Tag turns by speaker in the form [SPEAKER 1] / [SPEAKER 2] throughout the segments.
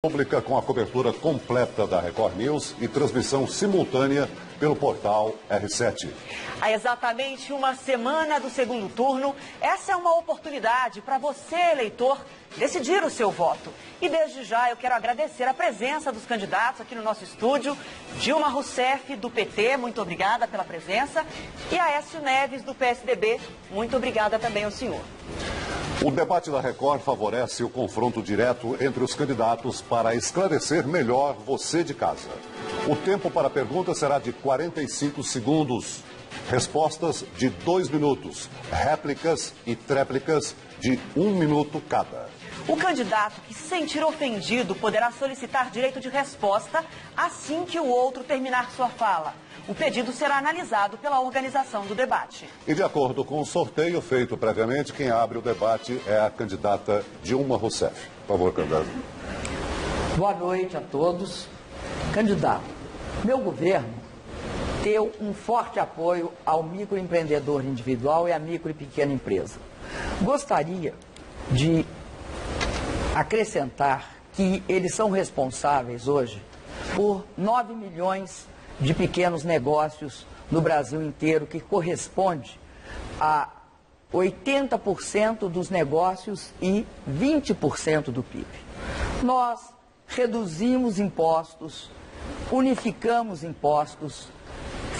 [SPEAKER 1] Pública com a cobertura completa da Record News e transmissão simultânea pelo portal R7.
[SPEAKER 2] Há exatamente uma semana do segundo turno, essa é uma oportunidade para você, eleitor, decidir o seu voto. E desde já eu quero agradecer a presença dos candidatos aqui no nosso estúdio. Dilma Rousseff, do PT, muito obrigada pela presença. E Aécio Neves, do PSDB, muito obrigada também ao senhor.
[SPEAKER 1] O debate da Record favorece o confronto direto entre os candidatos para esclarecer melhor você de casa. O tempo para perguntas será de 45 segundos. Respostas de 2 minutos. Réplicas e tréplicas de 1 minuto cada.
[SPEAKER 2] O candidato que se sentir ofendido poderá solicitar direito de resposta assim que o outro terminar sua fala. O pedido será analisado pela organização do debate.
[SPEAKER 1] E de acordo com o sorteio feito previamente, quem abre o debate é a candidata Dilma Rousseff. Por favor, candidata.
[SPEAKER 3] Boa noite a todos. Candidato, meu governo deu um forte apoio ao microempreendedor individual e à micro e pequena empresa. Gostaria de acrescentar que eles são responsáveis hoje por 9 milhões de pequenos negócios no Brasil inteiro, que corresponde a 80% dos negócios e 20% do PIB. Nós reduzimos impostos, unificamos impostos,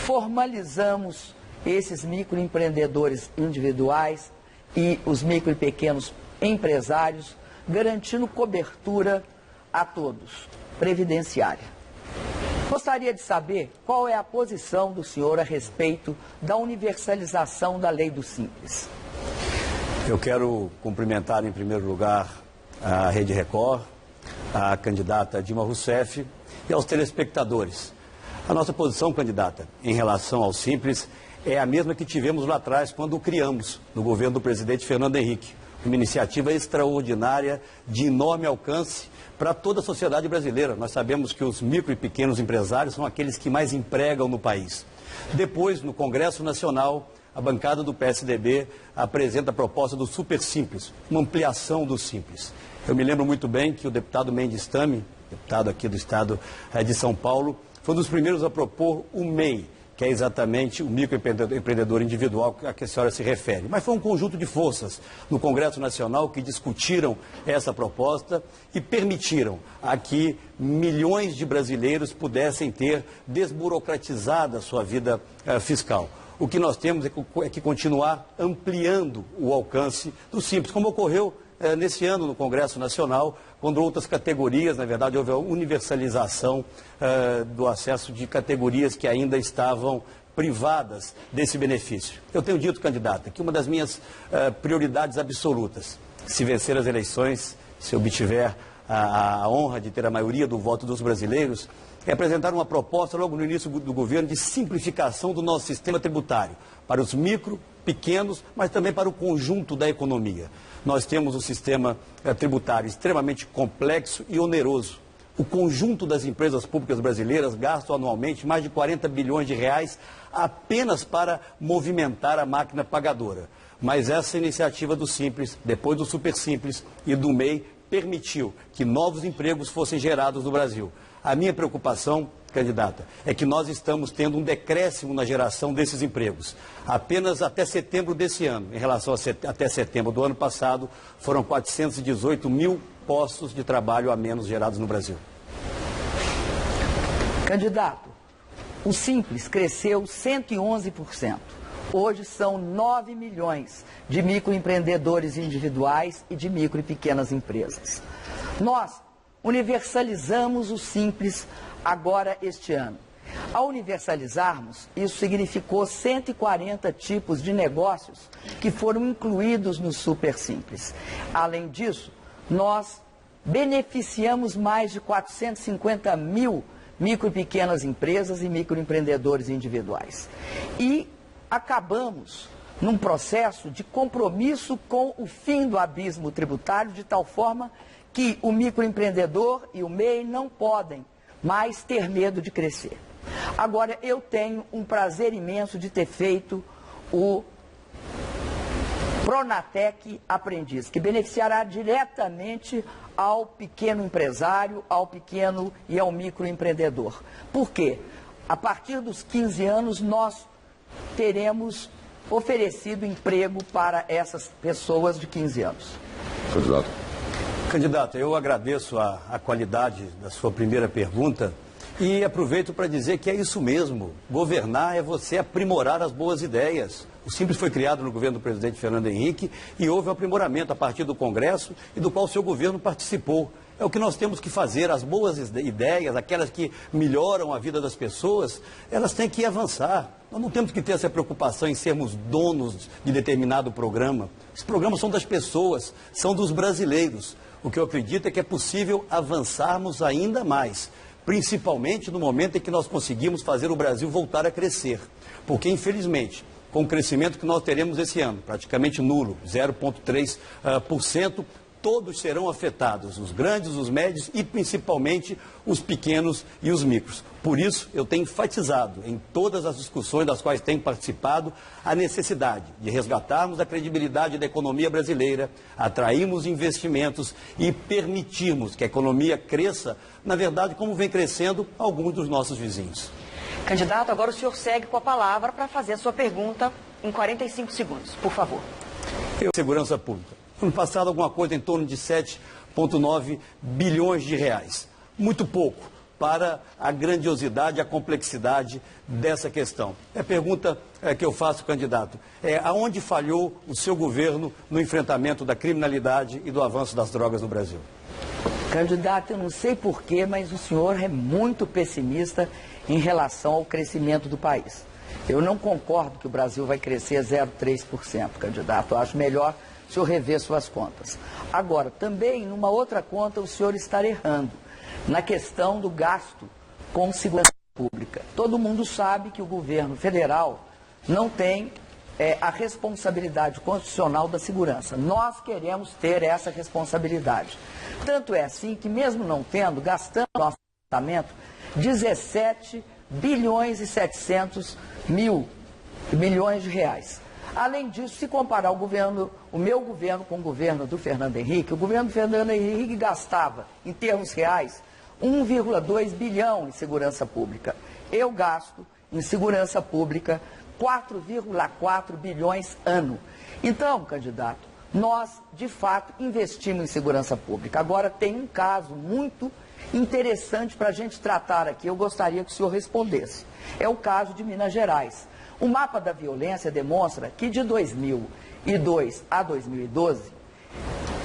[SPEAKER 3] formalizamos esses microempreendedores individuais e os micro e pequenos empresários, garantindo cobertura a todos, previdenciária. Gostaria de saber qual é a posição do senhor a respeito da universalização da lei do Simples.
[SPEAKER 4] Eu quero cumprimentar em primeiro lugar a Rede Record, a candidata Dilma Rousseff e aos telespectadores. A nossa posição, candidata, em relação ao Simples é a mesma que tivemos lá atrás quando o criamos, no governo do presidente Fernando Henrique. Uma iniciativa extraordinária, de enorme alcance para toda a sociedade brasileira. Nós sabemos que os micro e pequenos empresários são aqueles que mais empregam no país. Depois, no Congresso Nacional, a bancada do PSDB apresenta a proposta do Super Simples, uma ampliação do Simples. Eu me lembro muito bem que o deputado Mendes Tami, deputado aqui do estado de São Paulo, foi um dos primeiros a propor o MEI, que é exatamente o microempreendedor individual a que a senhora se refere. Mas foi um conjunto de forças no Congresso Nacional que discutiram essa proposta e permitiram a que milhões de brasileiros pudessem ter desburocratizada a sua vida fiscal. O que nós temos é que continuar ampliando o alcance do Simples, como ocorreu nesse ano no Congresso Nacional, quando outras categorias, na verdade, houve a universalização do acesso de categorias que ainda estavam privadas desse benefício. Eu tenho dito, candidata, que uma das minhas prioridades absolutas, se vencer as eleições, se obtiver a honra de ter a maioria do voto dos brasileiros, é apresentar uma proposta logo no início do governo de simplificação do nosso sistema tributário para os micro, pequenos, mas também para o conjunto da economia. Nós temos um sistema tributário extremamente complexo e oneroso. O conjunto das empresas públicas brasileiras gastam anualmente mais de 40 bilhões de reais apenas para movimentar a máquina pagadora. Mas essa iniciativa do Simples, depois do Super Simples e do MEI, permitiu que novos empregos fossem gerados no Brasil. A minha preocupação, candidata, é que nós estamos tendo um decréscimo na geração desses empregos. Apenas até setembro desse ano, em relação até setembro do ano passado, foram 418 mil postos de trabalho a menos gerados no Brasil.
[SPEAKER 3] Candidato, o Simples cresceu 111%. Hoje são 9 milhões de microempreendedores individuais e de micro e pequenas empresas. Nós universalizamos o Simples agora este ano. Ao universalizarmos, isso significou 140 tipos de negócios que foram incluídos no Super Simples. Além disso, nós beneficiamos mais de 450 mil micro e pequenas empresas e microempreendedores individuais. E acabamos num processo de compromisso com o fim do abismo tributário, de tal forma que o microempreendedor e o MEI não podem mais ter medo de crescer. Agora, eu tenho um prazer imenso de ter feito o Pronatec Aprendiz, que beneficiará diretamente ao pequeno empresário, ao pequeno e ao microempreendedor. Por quê? A partir dos 15 anos, nós teremos oferecido emprego para essas pessoas de 15 anos.
[SPEAKER 1] Candidato.
[SPEAKER 4] Candidato, eu agradeço a qualidade da sua primeira pergunta e aproveito para dizer que é isso mesmo. Governar é você aprimorar as boas ideias. O Simples foi criado no governo do presidente Fernando Henrique e houve um aprimoramento a partir do Congresso e do qual o seu governo participou. É o que nós temos que fazer, as boas ideias, aquelas que melhoram a vida das pessoas, elas têm que avançar. Nós não temos que ter essa preocupação em sermos donos de determinado programa. Os programas são das pessoas, são dos brasileiros. O que eu acredito é que é possível avançarmos ainda mais, principalmente no momento em que nós conseguimos fazer o Brasil voltar a crescer. Porque, infelizmente, com o crescimento que nós teremos esse ano, praticamente nulo, 0,3%, todos serão afetados, os grandes, os médios e principalmente os pequenos e os micros. Por isso, eu tenho enfatizado em todas as discussões das quais tenho participado a necessidade de resgatarmos a credibilidade da economia brasileira, atrairmos investimentos e permitirmos que a economia cresça, na verdade, como vem crescendo alguns dos nossos vizinhos.
[SPEAKER 2] Candidato, agora o senhor segue com a palavra para fazer a sua pergunta em 45 segundos, por favor.
[SPEAKER 4] Segurança pública. Ano passado, alguma coisa em torno de 7,9 bilhões de reais. Muito pouco para a grandiosidade e a complexidade dessa questão. A pergunta que eu faço, candidato, é aonde falhou o seu governo no enfrentamento da criminalidade e do avanço das drogas no Brasil?
[SPEAKER 3] Candidato, eu não sei porquê, mas o senhor é muito pessimista em relação ao crescimento do país. Eu não concordo que o Brasil vai crescer 0,3%, candidato. Eu acho melhor o senhor rever suas contas. Agora, também, numa outra conta, o senhor está errando na questão do gasto com segurança pública. Todo mundo sabe que o governo federal não tem a responsabilidade constitucional da segurança. Nós queremos ter essa responsabilidade. Tanto é assim que, mesmo não tendo, gastamos no nosso orçamento 17 bilhões e 700 milhões de reais. Além disso, se comparar o meu governo com o governo do Fernando Henrique, o governo do Fernando Henrique gastava, em termos reais, 1,2 bilhão em segurança pública. Eu gasto em segurança pública 4,4 bilhões ano. Então, candidato, nós, de fato, investimos em segurança pública. Agora, tem um caso muito interessante para a gente tratar aqui. Eu gostaria que o senhor respondesse. É o caso de Minas Gerais. O mapa da violência demonstra que de 2002 a 2012,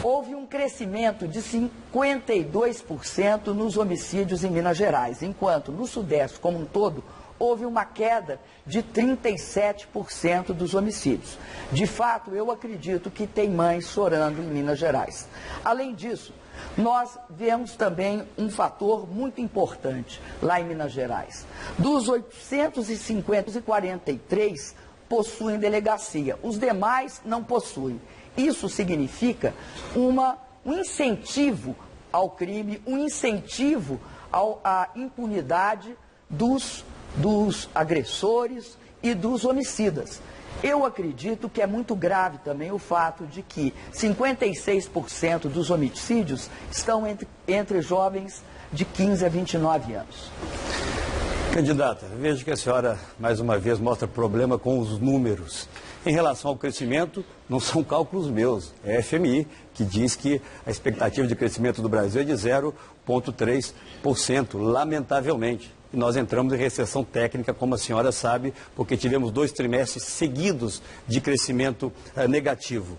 [SPEAKER 3] houve um crescimento de 52% nos homicídios em Minas Gerais, enquanto no Sudeste como um todo, houve uma queda de 37% dos homicídios. De fato, eu acredito que tem mães chorando em Minas Gerais. Além disso, nós vemos também um fator muito importante lá em Minas Gerais. Dos 843 possuem delegacia, os demais não possuem. Isso significa um incentivo ao crime, um incentivo à impunidade dos agressores e dos homicidas. Eu acredito que é muito grave também o fato de que 56% dos homicídios estão entre jovens de 15 a 29 anos.
[SPEAKER 4] Candidata, vejo que a senhora, mais uma vez, mostra problema com os números. Em relação ao crescimento, não são cálculos meus, é a FMI, que diz que a expectativa de crescimento do Brasil é de 0,3%, lamentavelmente. E nós entramos em recessão técnica, como a senhora sabe, porque tivemos 2 trimestres seguidos de crescimento negativo.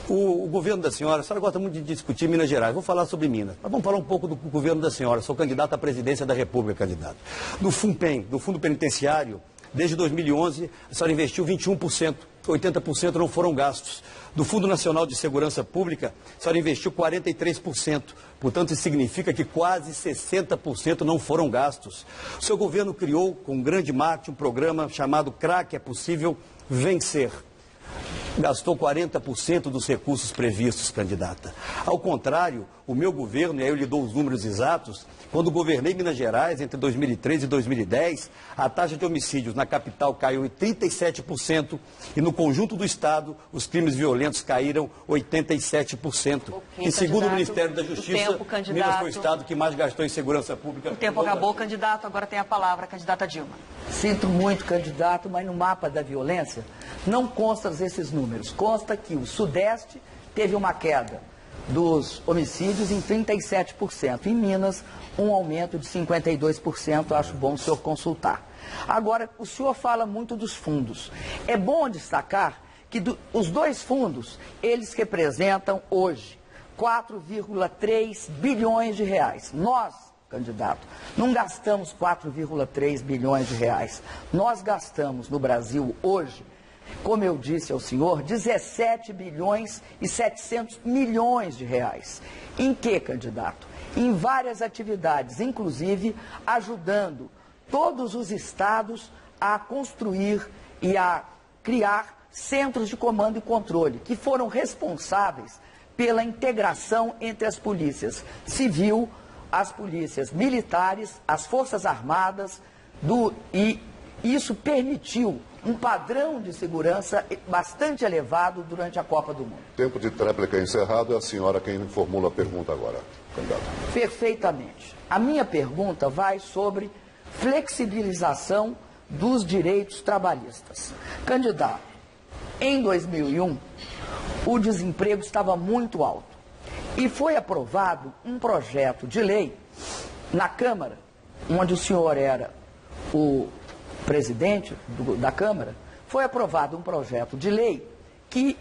[SPEAKER 4] O governo da senhora gosta muito de discutir Minas Gerais, vou falar sobre Minas, mas vamos falar um pouco do governo da senhora. Sou candidato à presidência da República, candidato. Do FUNPEN, do Fundo Penitenciário, desde 2011, a senhora investiu 21%, 80% não foram gastos. Do Fundo Nacional de Segurança Pública, a senhora investiu 43%. Portanto, isso significa que quase 60% não foram gastos. O seu governo criou, com um grande marketing, um programa chamado CRAC, é possível vencer. gastou 40% dos recursos previstos, candidata. Ao contrário, o meu governo, e aí eu lhe dou os números exatos, quando governei Minas Gerais, entre 2003 e 2010, a taxa de homicídios na capital caiu em 37% e no conjunto do Estado, os crimes violentos caíram 87%. E segundo o Ministério da Justiça, Minas foi o Estado que mais gastou em segurança pública.
[SPEAKER 2] O tempo acabou, candidato. Agora tem a palavra a candidata Dilma.
[SPEAKER 3] Sinto muito, candidato, mas no mapa da violência não constam esses números. Consta que o Sudeste teve uma queda dos homicídios em 37%. Em Minas, um aumento de 52%. Acho bom o senhor consultar. Agora, o senhor fala muito dos fundos. É bom destacar que os dois fundos, eles representam hoje 4,3 bilhões de reais. Nós, candidato, não gastamos 4,3 bilhões de reais. Nós gastamos no Brasil hoje, como eu disse ao senhor, 17 bilhões e 700 milhões de reais. Em que, candidato? Em várias atividades, inclusive ajudando todos os estados a construir e a criar centros de comando e controle, que foram responsáveis pela integração entre as polícias civil, as polícias militares, as forças armadas, e isso permitiu um padrão de segurança bastante elevado durante a Copa do Mundo.
[SPEAKER 1] Tempo de tréplica encerrado, é a senhora quem formula a pergunta agora, candidato.
[SPEAKER 3] Perfeitamente. A minha pergunta vai sobre flexibilização dos direitos trabalhistas. Candidato, em 2001, o desemprego estava muito alto e foi aprovado um projeto de lei na Câmara, onde o senhor era o presidente da Câmara. Foi aprovado um projeto de lei que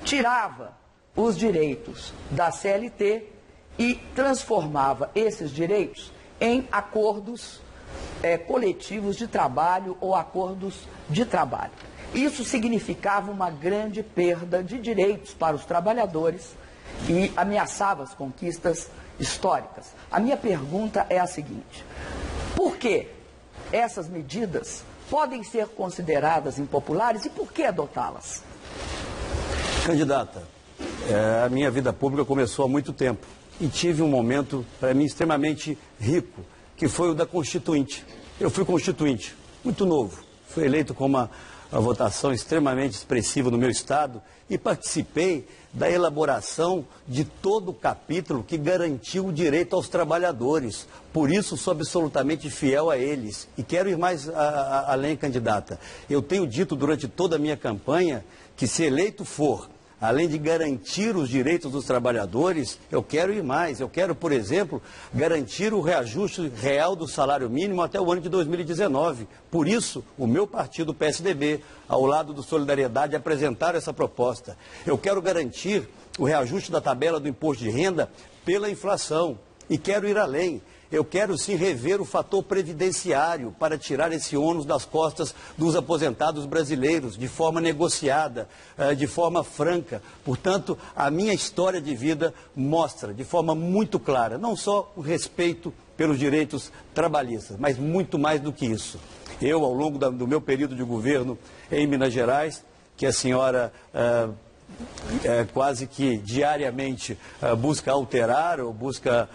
[SPEAKER 3] tirava os direitos da CLT e transformava esses direitos em acordos coletivos de trabalho ou acordos de trabalho. Isso significava uma grande perda de direitos para os trabalhadores e ameaçava as conquistas históricas. A minha pergunta é a seguinte: por que essas medidas podem ser consideradas impopulares e por que adotá-las?
[SPEAKER 4] Candidata, a minha vida pública começou há muito tempo e tive um momento, para mim, extremamente rico, que foi o da Constituinte. Eu fui constituinte, muito novo, fui eleito com uma votação extremamente expressiva no meu estado e participei da elaboração de todo o capítulo que garantiu o direito aos trabalhadores. Por isso, sou absolutamente fiel a eles. E quero ir mais além, candidata. Eu tenho dito durante toda a minha campanha que, se eleito for, além de garantir os direitos dos trabalhadores, eu quero ir mais. Eu quero, por exemplo, garantir o reajuste real do salário mínimo até o ano de 2019. Por isso, o meu partido, o PSDB, ao lado do Solidariedade, apresentaram essa proposta. Eu quero garantir o reajuste da tabela do imposto de renda pela inflação. E quero ir além. Eu quero sim rever o fator previdenciário para tirar esse ônus das costas dos aposentados brasileiros, de forma negociada, de forma franca. Portanto, a minha história de vida mostra de forma muito clara, não só o respeito pelos direitos trabalhistas, mas muito mais do que isso. Eu, ao longo do meu período de governo em Minas Gerais, que a senhora quase que diariamente busca alterar ou busca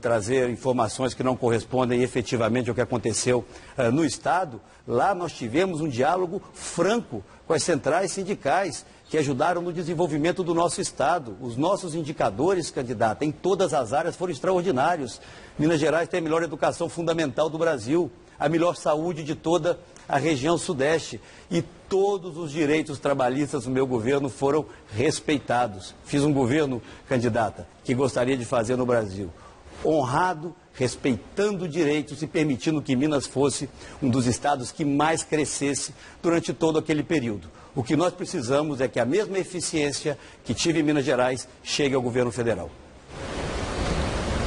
[SPEAKER 4] trazer informações que não correspondem efetivamente ao que aconteceu no Estado, lá nós tivemos um diálogo franco com as centrais sindicais que ajudaram no desenvolvimento do nosso Estado. Os nossos indicadores, candidata, em todas as áreas foram extraordinários. Minas Gerais tem a melhor educação fundamental do Brasil, a melhor saúde de toda a região Sudeste, e todos os direitos trabalhistas do meu governo foram respeitados. Fiz um governo, candidata, que gostaria de fazer no Brasil, honrado, respeitando direitos e permitindo que Minas fosse um dos estados que mais crescesse durante todo aquele período. O que nós precisamos é que a mesma eficiência que tive em Minas Gerais chegue ao governo federal.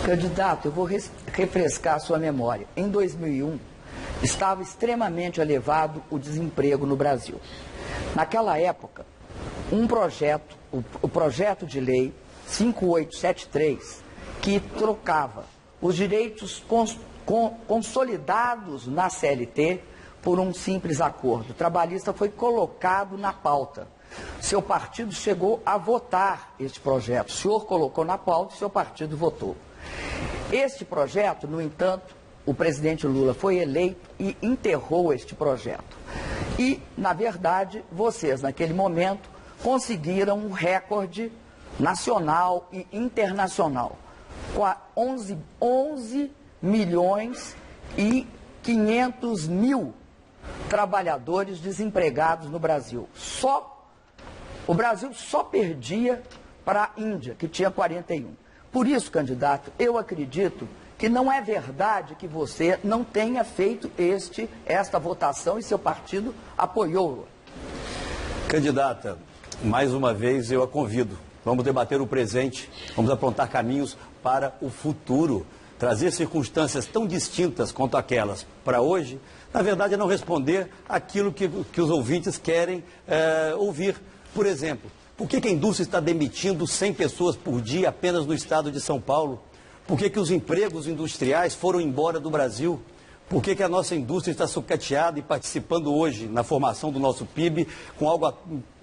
[SPEAKER 3] Candidato, eu vou refrescar a sua memória. Em 2001, estava extremamente elevado o desemprego no Brasil. Naquela época, o projeto de lei 5873, que trocava os direitos consolidados na CLT por um simples acordo trabalhista, foi colocado na pauta. Seu partido chegou a votar este projeto. O senhor colocou na pauta e seu partido votou. Este projeto, no entanto, o presidente Lula foi eleito e enterrou este projeto. E, na verdade, vocês, naquele momento, conseguiram um recorde nacional e internacional, com 11 milhões e 500 mil trabalhadores desempregados no Brasil. O Brasil só perdia para a Índia, que tinha 41. Por isso, candidato, eu acredito que não é verdade que você não tenha feito esta votação e seu partido apoiou-a.
[SPEAKER 4] Candidata, mais uma vez eu a convido. Vamos debater o presente, vamos apontar caminhos para o futuro. Trazer circunstâncias tão distintas quanto aquelas para hoje, na verdade é não responder aquilo que os ouvintes querem ouvir. Por exemplo, por que a indústria está demitindo 100 pessoas por dia apenas no estado de São Paulo? Por que os empregos industriais foram embora do Brasil? Por que a nossa indústria está sucateada e participando hoje na formação do nosso PIB com algo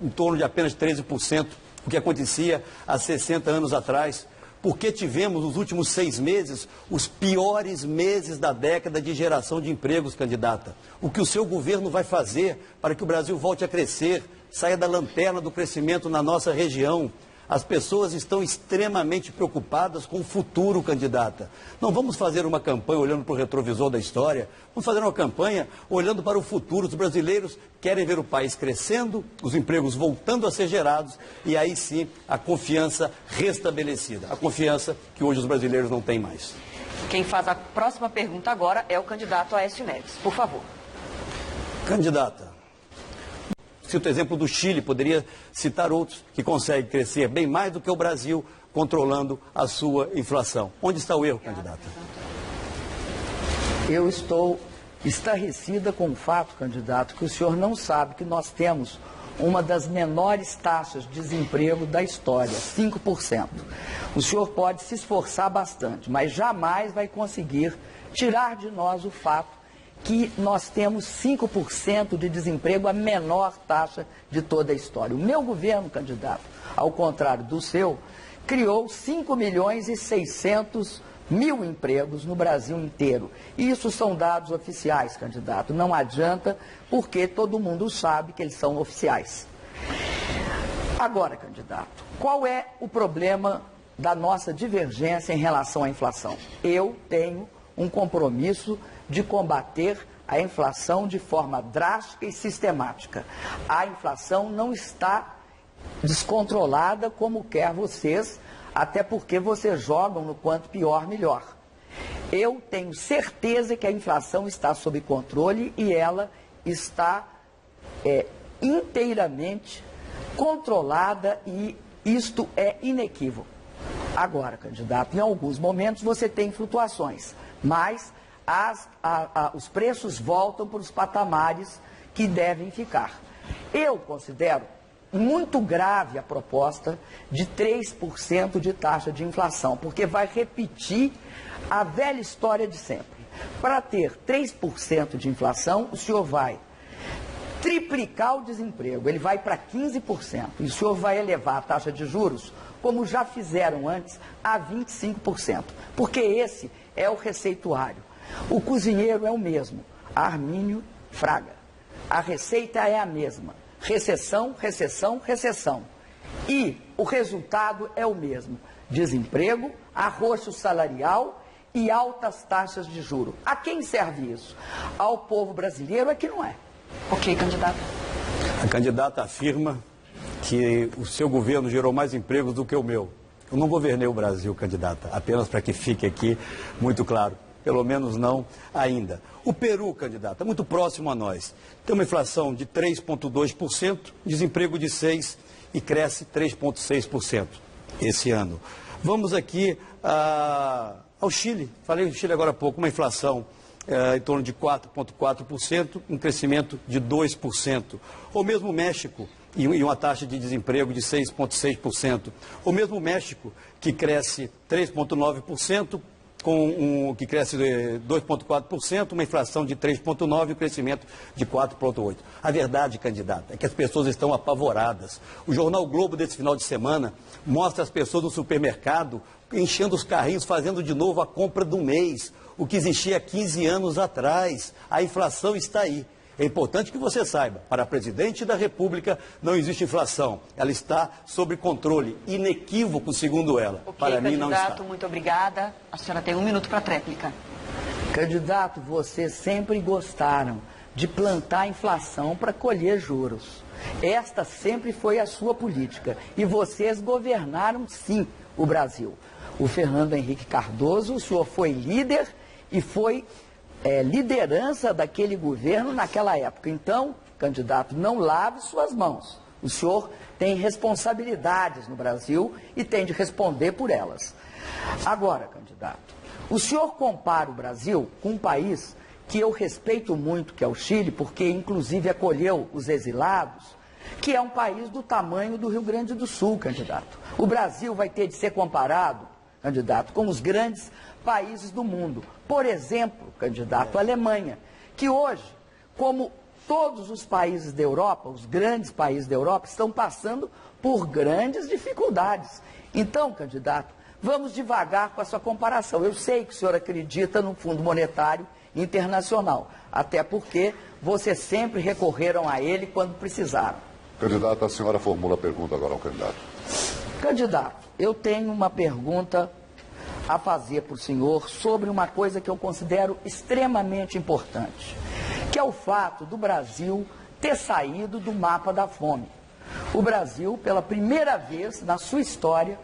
[SPEAKER 4] em torno de apenas 13%, o que acontecia há 60 anos atrás? Por que tivemos nos últimos 6 meses os piores meses da década de geração de empregos, candidata? O que o seu governo vai fazer para que o Brasil volte a crescer, saia da lanterna do crescimento na nossa região? As pessoas estão extremamente preocupadas com o futuro, candidata. Não vamos fazer uma campanha olhando para o retrovisor da história, vamos fazer uma campanha olhando para o futuro. Os brasileiros querem ver o país crescendo, os empregos voltando a ser gerados e aí sim a confiança restabelecida. A confiança que hoje os brasileiros não têm mais.
[SPEAKER 2] Quem faz a próxima pergunta agora é o candidato Aécio Neves. Por favor.
[SPEAKER 4] Candidata. Cito o exemplo do Chile, poderia citar outros que conseguem crescer bem mais do que o Brasil, controlando a sua inflação. Onde está o erro, candidata?
[SPEAKER 3] Eu estou estarrecida com o fato, candidato, que o senhor não sabe que nós temos uma das menores taxas de desemprego da história, 5%. O senhor pode se esforçar bastante, mas jamais vai conseguir tirar de nós o fato que nós temos 5% de desemprego, a menor taxa de toda a história. O meu governo, candidato, ao contrário do seu, criou 5 milhões e 600 mil empregos no Brasil inteiro. Isso são dados oficiais, candidato. Não adianta, porque todo mundo sabe que eles são oficiais. Agora, candidato, qual é o problema da nossa divergência em relação à inflação? Eu tenho um compromisso de combater a inflação de forma drástica e sistemática. A inflação não está descontrolada como quer vocês, até porque vocês jogam no quanto pior, melhor. Eu tenho certeza que a inflação está sob controle e ela está inteiramente controlada e isto é inequívoco. Agora, candidato, em alguns momentos você tem flutuações, mas os preços voltam para os patamares que devem ficar. Eu considero muito grave a proposta de 3% de taxa de inflação, porque vai repetir a velha história de sempre. Para ter 3% de inflação, o senhor vai triplicar o desemprego, ele vai para 15%, e o senhor vai elevar a taxa de juros, como já fizeram antes, a 25%, porque esse é o receituário. O cozinheiro é o mesmo, Armínio Fraga. A receita é a mesma, recessão, recessão, recessão. E o resultado é o mesmo, desemprego, arroxo salarial e altas taxas de juros. A quem serve isso? Ao povo brasileiro é que não é.
[SPEAKER 2] Ok, candidato.
[SPEAKER 4] A candidata afirma que o seu governo gerou mais empregos do que o meu. Eu não governei o Brasil, candidata, apenas para que fique aqui muito claro. Pelo menos não ainda. O Peru, candidata, muito próximo a nós. Tem uma inflação de 3,2%, desemprego de 6% e cresce 3,6% esse ano. Vamos aqui ao Chile. Falei do Chile agora há pouco, uma inflação em torno de 4,4%, um crescimento de 2%. Ou mesmo o México, e uma taxa de desemprego de 6,6%. O mesmo México, que cresce 3,9%, que cresce 2,4%, uma inflação de 3,9% e um crescimento de 4,8%. A verdade, candidato, é que as pessoas estão apavoradas. O jornal Globo desse final de semana mostra as pessoas no supermercado enchendo os carrinhos, fazendo de novo a compra do mês, o que existia há 15 anos atrás. A inflação está aí. É importante que você saiba, para presidente da República não existe inflação. Ela está sob controle, inequívoco, segundo ela.
[SPEAKER 2] Ok,
[SPEAKER 4] para mim não está.
[SPEAKER 2] candidato, muito obrigada. A senhora tem 1 minuto para a tréplica.
[SPEAKER 3] Candidato, vocês sempre gostaram de plantar inflação para colher juros. Esta sempre foi a sua política. E vocês governaram, sim, o Brasil. O Fernando Henrique Cardoso, o senhor foi líder e foi liderança daquele governo naquela época. Então, candidato, não lave suas mãos. O senhor tem responsabilidades no Brasil e tem de responder por elas. Agora, candidato, o senhor compara o Brasil com um país que eu respeito muito, que é o Chile, porque inclusive acolheu os exilados, que é um país do tamanho do Rio Grande do Sul, candidato. O Brasil vai ter de ser comparado, candidato, com os grandes países do mundo. Por exemplo, candidato, a Alemanha, que hoje, como todos os países da Europa, os grandes países da Europa, estão passando por grandes dificuldades. Então, candidato, vamos devagar com a sua comparação. Eu sei que o senhor acredita no Fundo Monetário Internacional, até porque vocês sempre recorreram a ele quando precisaram.
[SPEAKER 1] Candidato, a senhora formula a pergunta agora ao candidato.
[SPEAKER 3] Candidato, eu tenho uma pergunta a fazer para o senhor sobre uma coisa que eu considero extremamente importante, que é o fato do Brasil ter saído do mapa da fome. O Brasil, pela primeira vez na sua história,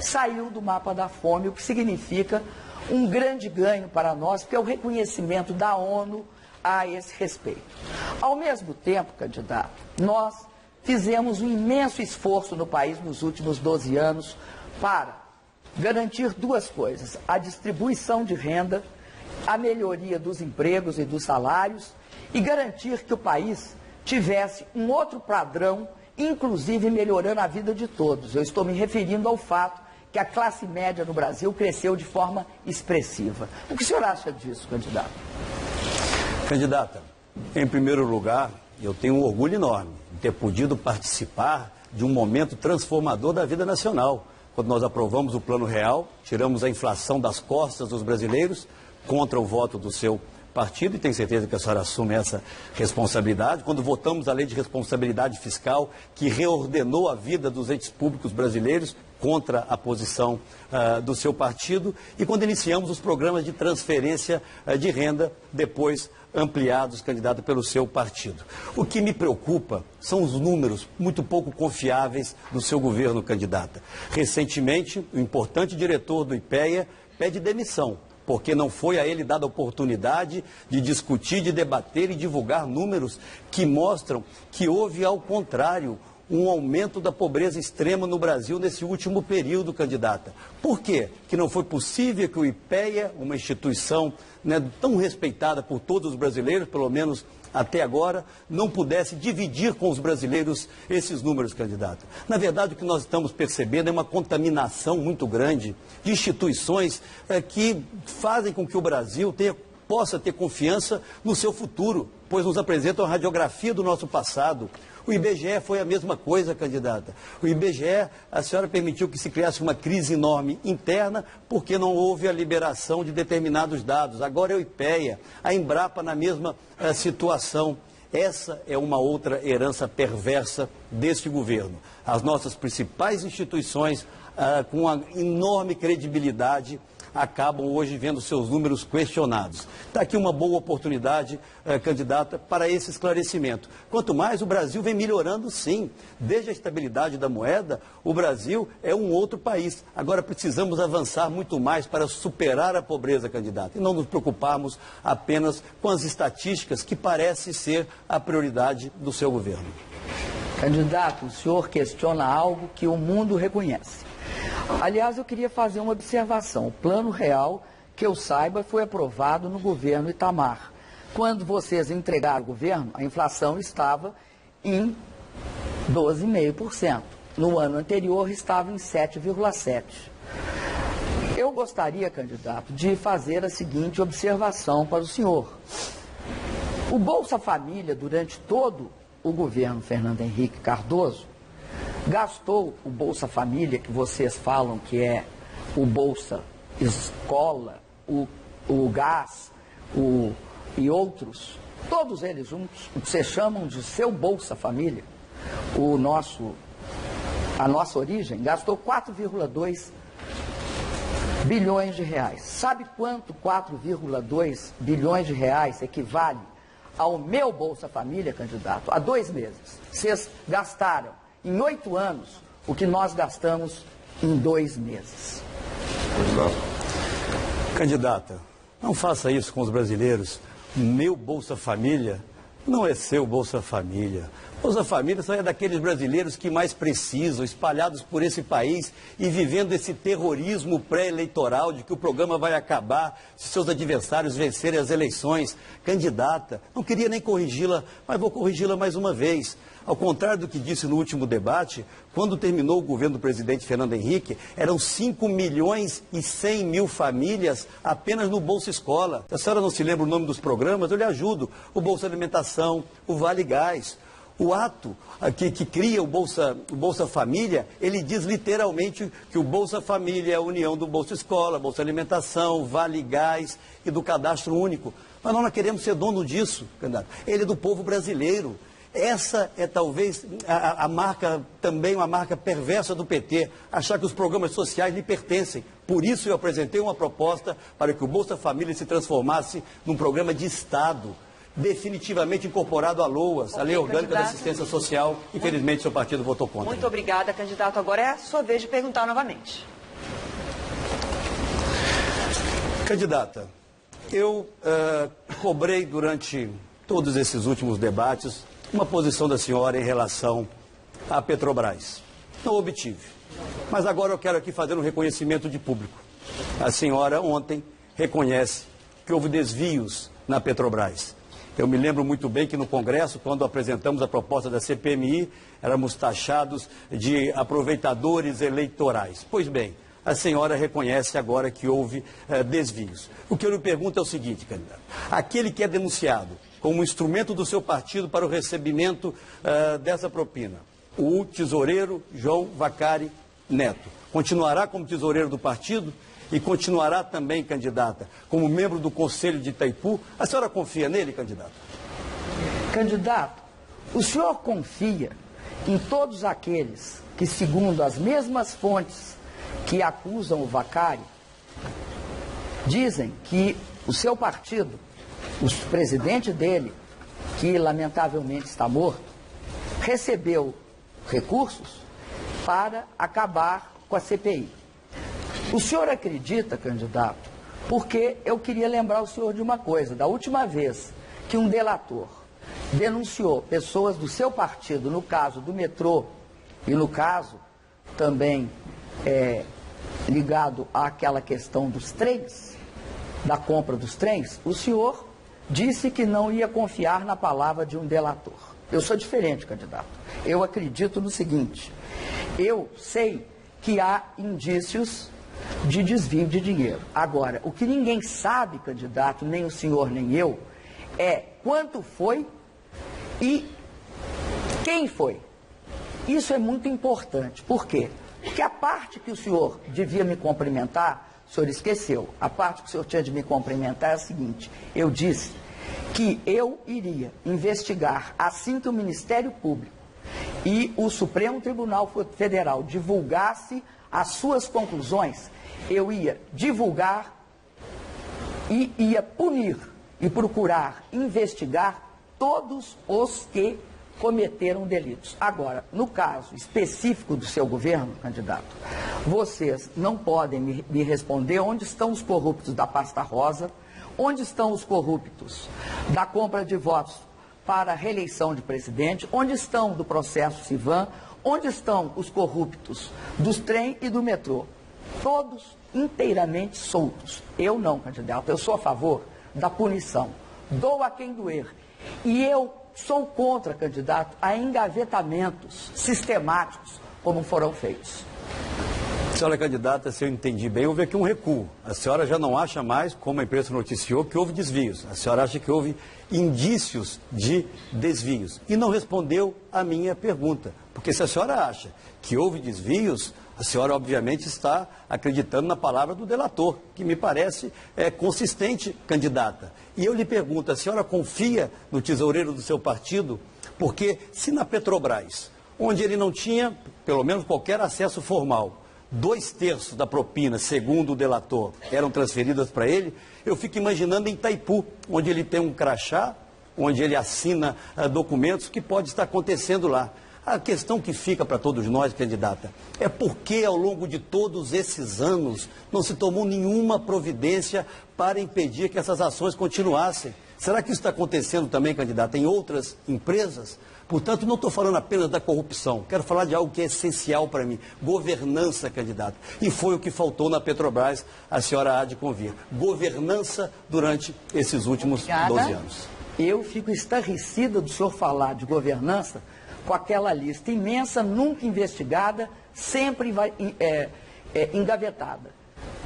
[SPEAKER 3] saiu do mapa da fome, o que significa um grande ganho para nós, porque é o reconhecimento da ONU a esse respeito. Ao mesmo tempo, candidato, nós fizemos um imenso esforço no país nos últimos 12 anos para garantir duas coisas: a distribuição de renda, a melhoria dos empregos e dos salários e garantir que o país tivesse um outro padrão, inclusive melhorando a vida de todos. Eu estou me referindo ao fato que a classe média no Brasil cresceu de forma expressiva. O que o senhor acha disso, candidato?
[SPEAKER 4] Candidata, em primeiro lugar, eu tenho um orgulho enorme de ter podido participar de um momento transformador da vida nacional. Quando nós aprovamos o Plano Real, tiramos a inflação das costas dos brasileiros contra o voto do seu partido, e tenho certeza que a senhora assume essa responsabilidade. Quando votamos a Lei de Responsabilidade Fiscal, que reordenou a vida dos entes públicos brasileiros contra a posição do seu partido, e quando iniciamos os programas de transferência de renda, depois ampliados, candidato, pelo seu partido. O que me preocupa são os números muito pouco confiáveis do seu governo, candidata. Recentemente, o importante diretor do IPEA pede demissão, porque não foi a ele dada a oportunidade de discutir, de debater e divulgar números que mostram que houve, ao contrário, um aumento da pobreza extrema no Brasil nesse último período, candidata. Por quê? Que não foi possível que o IPEA, uma instituição tão respeitada por todos os brasileiros, pelo menos até agora, não pudesse dividir com os brasileiros esses números, candidata. Na verdade, o que nós estamos percebendo é uma contaminação muito grande de instituições que fazem com que o Brasil possa ter confiança no seu futuro, pois nos apresentam a radiografia do nosso passado. O IBGE foi a mesma coisa, candidata. O IBGE, a senhora permitiu que se criasse uma crise enorme interna porque não houve a liberação de determinados dados. Agora é o IPEA, a Embrapa na mesma situação. Essa é uma outra herança perversa deste governo. As nossas principais instituições, com uma enorme credibilidade, acabam hoje vendo seus números questionados. Está aqui uma boa oportunidade, candidata, para esse esclarecimento. Quanto mais, o Brasil vem melhorando, sim. Desde a estabilidade da moeda, o Brasil é um outro país. Agora precisamos avançar muito mais para superar a pobreza, candidata, e não nos preocuparmos apenas com as estatísticas, que parece ser a prioridade do seu governo.
[SPEAKER 3] Candidato, o senhor questiona algo que o mundo reconhece. Aliás, eu queria fazer uma observação. O Plano Real, que eu saiba, foi aprovado no governo Itamar. Quando vocês entregaram o governo, a inflação estava em 12,5%. No ano anterior estava em 7,7%. eu gostaria, candidato, de fazer a seguinte observação para o senhor. O Bolsa Família, durante todo o governo Fernando Henrique Cardoso, gastou o Bolsa Família, que vocês falam que é o Bolsa Escola, o Gás e outros, todos eles juntos, vocês chamam de seu Bolsa Família, a nossa origem, gastou 4,2 bilhões de reais. Sabe quanto 4,2 bilhões de reais equivale ao meu Bolsa Família, candidato? Há 2 meses. Vocês gastaram em 8 anos o que nós gastamos em 2 meses.
[SPEAKER 4] Candidata, não faça isso com os brasileiros. Meu Bolsa Família não é seu Bolsa Família. Bolsa Família só é daqueles brasileiros que mais precisam, espalhados por esse país e vivendo esse terrorismo pré-eleitoral de que o programa vai acabar se seus adversários vencerem as eleições. Candidata, não queria nem corrigi-la, mas vou corrigi-la mais uma vez. Ao contrário do que disse no último debate, quando terminou o governo do presidente Fernando Henrique, eram 5.100.000 famílias apenas no Bolsa Escola. Se a senhora não se lembra o nome dos programas, eu lhe ajudo. O Bolsa Alimentação, o Vale Gás. O ato que cria o Bolsa Família, ele diz literalmente que o Bolsa Família é a união do Bolsa Escola, Bolsa Alimentação, Vale Gás e do Cadastro Único. Mas nós não queremos ser dono disso, candidato. Ele é do povo brasileiro. Essa é talvez a marca, também uma marca perversa do PT, achar que os programas sociais lhe pertencem. Por isso eu apresentei uma proposta para que o Bolsa Família se transformasse num programa de Estado, definitivamente incorporado à LOAS, a Lei Orgânica da Assistência Social. Infelizmente, seu partido votou contra.
[SPEAKER 2] Muito obrigada, candidato. Agora é a sua vez de perguntar novamente.
[SPEAKER 4] Candidata, eu cobrei durante todos esses últimos debates uma posição da senhora em relação à Petrobras. Não obtive. Mas agora eu quero aqui fazer um reconhecimento de público. A senhora ontem reconhece que houve desvios na Petrobras. Eu me lembro muito bem que no Congresso, quando apresentamos a proposta da CPMI, éramos taxados de aproveitadores eleitorais. Pois bem, a senhora reconhece agora que houve desvios. O que eu lhe pergunto é o seguinte, candidato. Aquele que é denunciado como instrumento do seu partido para o recebimento dessa propina, o tesoureiro João Vacari Neto, continuará como tesoureiro do partido? E continuará também, candidata, como membro do Conselho de Itaipu? A senhora confia nele, candidato?
[SPEAKER 3] Candidato, o senhor confia em todos aqueles que, segundo as mesmas fontes que acusam o Vacari, dizem que o seu partido, o presidente dele, que lamentavelmente está morto, recebeu recursos para acabar com a CPI? O senhor acredita, candidato? Porque eu queria lembrar o senhor de uma coisa. Da última vez que um delator denunciou pessoas do seu partido, no caso do metrô, e no caso também ligado àquela questão dos trens, da compra dos trens, o senhor disse que não ia confiar na palavra de um delator. Eu sou diferente, candidato. Eu acredito no seguinte: eu sei que há indícios de desvio de dinheiro. Agora, o que ninguém sabe, candidato, nem o senhor nem eu, é quanto foi e quem foi. Isso é muito importante. Por quê? Porque a parte que o senhor devia me cumprimentar, o senhor esqueceu. A parte que o senhor tinha de me cumprimentar é a seguinte: eu disse que eu iria investigar assim que o Ministério Público e o Supremo Tribunal Federal divulgasse as suas conclusões, eu ia divulgar e ia punir e procurar investigar todos os que cometeram delitos. Agora, no caso específico do seu governo, candidato, vocês não podem me responder onde estão os corruptos da pasta rosa, onde estão os corruptos da compra de votos para a reeleição de presidente, onde estão do processo Sivan, onde estão os corruptos dos trem e do metrô. Todos inteiramente soltos. Eu não, candidato. Eu sou a favor da punição. Dou a quem doer. E eu sou contra, candidato, a engavetamentos sistemáticos como foram feitos.
[SPEAKER 4] Senhora candidata, se eu entendi bem, houve aqui um recuo. A senhora já não acha mais, como a imprensa noticiou, que houve desvios. A senhora acha que houve indícios de desvios. E não respondeu a minha pergunta. Porque se a senhora acha que houve desvios, a senhora obviamente está acreditando na palavra do delator, que me parece consistente, candidata. E eu lhe pergunto, a senhora confia no tesoureiro do seu partido? Porque se na Petrobras, onde ele não tinha, pelo menos, qualquer acesso formal, 2/3 da propina, segundo o delator, eram transferidas para ele, eu fico imaginando em Itaipu, onde ele tem um crachá, onde ele assina documentos, que pode estar acontecendo lá. A questão que fica para todos nós, candidata, é por que ao longo de todos esses anos não se tomou nenhuma providência para impedir que essas ações continuassem? Será que isso está acontecendo também, candidata, em outras empresas? Portanto, não estou falando apenas da corrupção, quero falar de algo que é essencial para mim, governança, candidata. E foi o que faltou na Petrobras, a senhora há de convir. Governança durante esses últimos 12 anos.
[SPEAKER 3] Eu fico estarrecida do senhor falar de governança com aquela lista imensa, nunca investigada, sempre engavetada.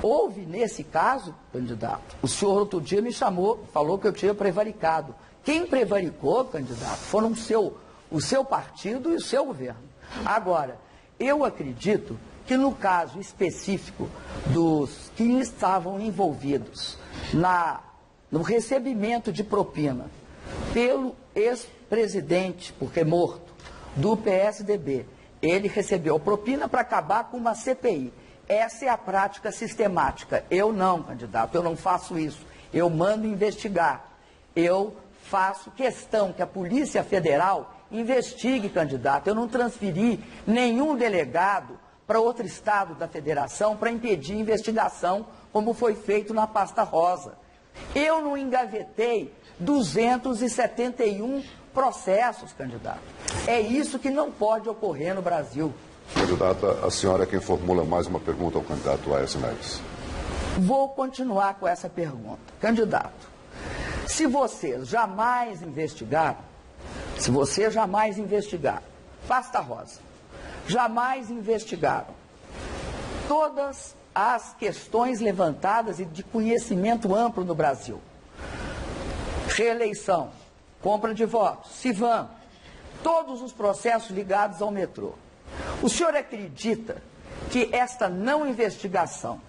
[SPEAKER 3] Houve, nesse caso, candidato, o senhor outro dia me chamou, falou que eu tinha prevaricado. Quem prevaricou, candidato, foram o seu partido e o seu governo. Agora, eu acredito que no caso específico dos que estavam envolvidos no recebimento de propina pelo ex-presidente, porque morto, do PSDB, ele recebeu propina para acabar com uma CPI. Essa é a prática sistemática. Eu não, candidato, eu não faço isso. Eu mando investigar. Eu faço questão que a Polícia Federal investigue, candidato. Eu não transferi nenhum delegado para outro estado da federação para impedir investigação, como foi feito na pasta rosa. Eu não engavetei 271 processos, candidato. É isso que não pode ocorrer no Brasil.
[SPEAKER 1] Candidata, a senhora é quem formula mais uma pergunta ao candidato Aécio Neves.
[SPEAKER 3] Vou continuar com essa pergunta. Candidato, se vocês jamais investigaram, pasta rosa, jamais investigaram todas as questões levantadas e de conhecimento amplo no Brasil, reeleição, compra de votos, Civan, todos os processos ligados ao metrô, o senhor acredita que esta não investigação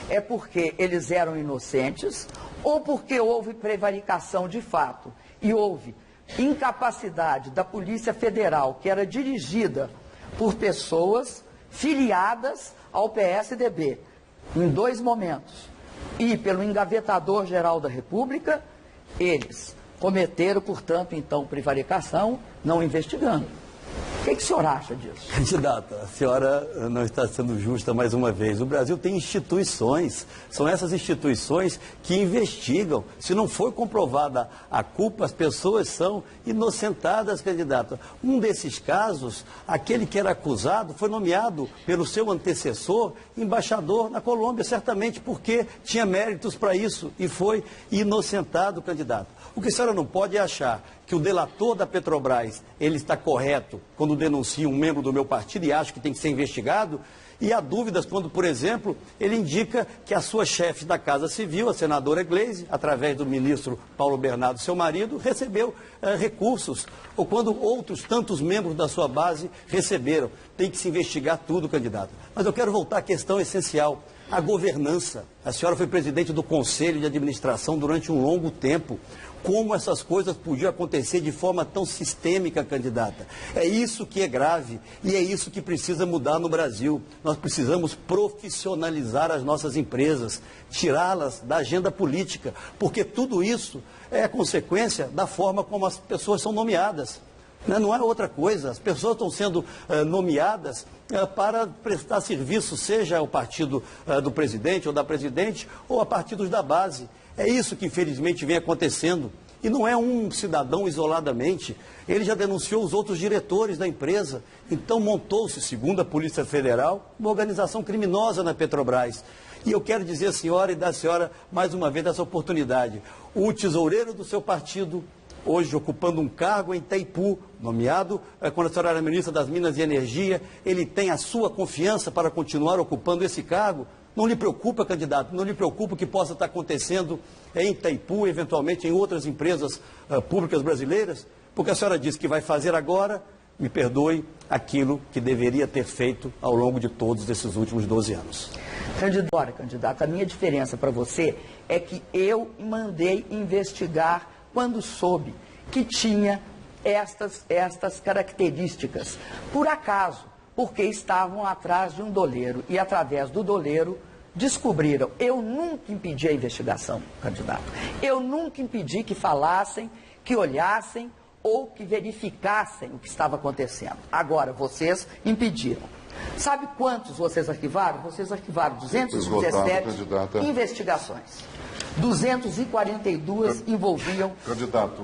[SPEAKER 3] é porque eles eram inocentes ou porque houve prevaricação de fato e houve incapacidade da Polícia Federal, que era dirigida por pessoas filiadas ao PSDB, em 2 momentos, e pelo engavetador-geral da República, eles cometeram, portanto, então, prevaricação, não investigando. O que o senhor acha disso?
[SPEAKER 4] Candidata, a senhora não está sendo justa mais uma vez. O Brasil tem instituições, são essas instituições que investigam. Se não for comprovada a culpa, as pessoas são inocentadas, candidata. Um desses casos, aquele que era acusado foi nomeado pelo seu antecessor embaixador na Colômbia, certamente porque tinha méritos para isso e foi inocentado, candidato. O que a senhora não pode é achar que o delator da Petrobras, ele está correto quando denuncia um membro do meu partido e acho que tem que ser investigado, e há dúvidas quando, por exemplo, ele indica que a sua chefe da Casa Civil, a senadora Gleisi, através do ministro Paulo Bernardo, seu marido, recebeu recursos, ou quando outros tantos membros da sua base receberam. Tem que se investigar tudo, candidato. Mas eu quero voltar à questão essencial, a governança. A senhora foi presidente do Conselho de Administração durante um longo tempo. Como essas coisas podiam acontecer de forma tão sistêmica, candidata? É isso que é grave e é isso que precisa mudar no Brasil. Nós precisamos profissionalizar as nossas empresas, tirá-las da agenda política, porque tudo isso é consequência da forma como as pessoas são nomeadas. Não é outra coisa, as pessoas estão sendo nomeadas para prestar serviço, seja ao partido do presidente ou da presidente, ou a partidos da base. É isso que infelizmente vem acontecendo. E não é um cidadão isoladamente, ele já denunciou os outros diretores da empresa. Então montou-se, segundo a Polícia Federal, uma organização criminosa na Petrobras. E eu quero dizer à senhora e dar à senhora mais uma vez essa oportunidade. O tesoureiro do seu partido, hoje ocupando um cargo em Itaipu, nomeado quando a senhora era ministra das Minas e Energia, ele tem a sua confiança para continuar ocupando esse cargo? Não lhe preocupa, candidato? Não lhe preocupa o que possa estar acontecendo em Itaipu, eventualmente em outras empresas públicas brasileiras? Porque a senhora disse que vai fazer agora, me perdoe, aquilo que deveria ter feito ao longo de todos esses últimos 12 anos.
[SPEAKER 3] Candidato, a minha diferença para você é que eu mandei investigar quando soube que tinha estas características. Por acaso, porque estavam atrás de um doleiro e através do doleiro descobriram. Eu nunca impedi a investigação, candidato. Eu nunca impedi que falassem, que olhassem ou que verificassem o que estava acontecendo. Agora, vocês impediram. Sabe quantos vocês arquivaram? Vocês arquivaram 217 investigações. 242 envolviam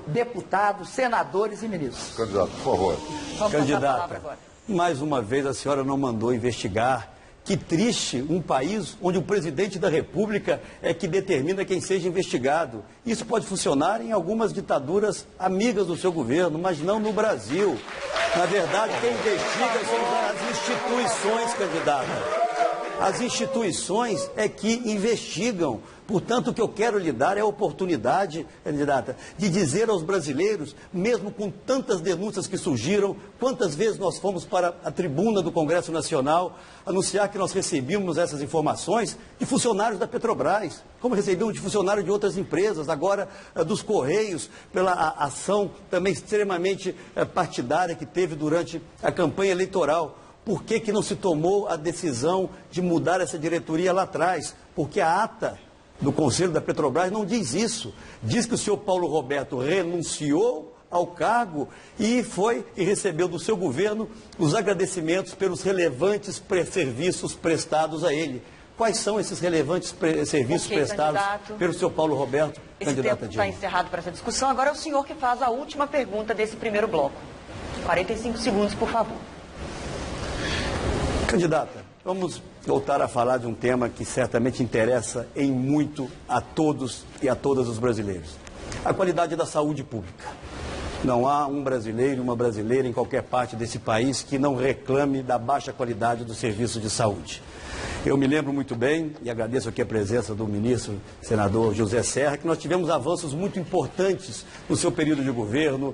[SPEAKER 3] deputados, senadores e ministros.
[SPEAKER 1] Candidato, por favor.
[SPEAKER 4] Candidata, mais uma vez a senhora não mandou investigar. Que triste um país onde o presidente da República é que determina quem seja investigado. Isso pode funcionar em algumas ditaduras amigas do seu governo, mas não no Brasil. Na verdade, quem investiga são as instituições, candidata. As instituições é que investigam. Portanto, o que eu quero lhe dar é a oportunidade, candidata, de dizer aos brasileiros, mesmo com tantas denúncias que surgiram, quantas vezes nós fomos para a tribuna do Congresso Nacional anunciar que nós recebíamos essas informações de funcionários da Petrobras, como recebíamos de funcionários de outras empresas, agora dos Correios, pela ação também extremamente partidária que teve durante a campanha eleitoral. Por que não se tomou a decisão de mudar essa diretoria lá atrás? Porque a ata do Conselho da Petrobras não diz isso. Diz que o senhor Paulo Roberto renunciou ao cargo e recebeu do seu governo os agradecimentos pelos relevantes serviços prestados a ele. Quais são esses relevantes serviços prestados pelo senhor Paulo Roberto,
[SPEAKER 2] candidata Dilma? Esse tempo está encerrado para essa discussão. Agora é o senhor que faz a última pergunta desse primeiro bloco. 45 segundos, por favor.
[SPEAKER 4] Candidata, vamos voltar a falar de um tema que certamente interessa em muito a todos e a todas os brasileiros. A qualidade da saúde pública. Não há um brasileiro, uma brasileira em qualquer parte desse país que não reclame da baixa qualidade do serviço de saúde. Eu me lembro muito bem, e agradeço aqui a presença do ministro, senador José Serra, que nós tivemos avanços muito importantes no seu período de governo,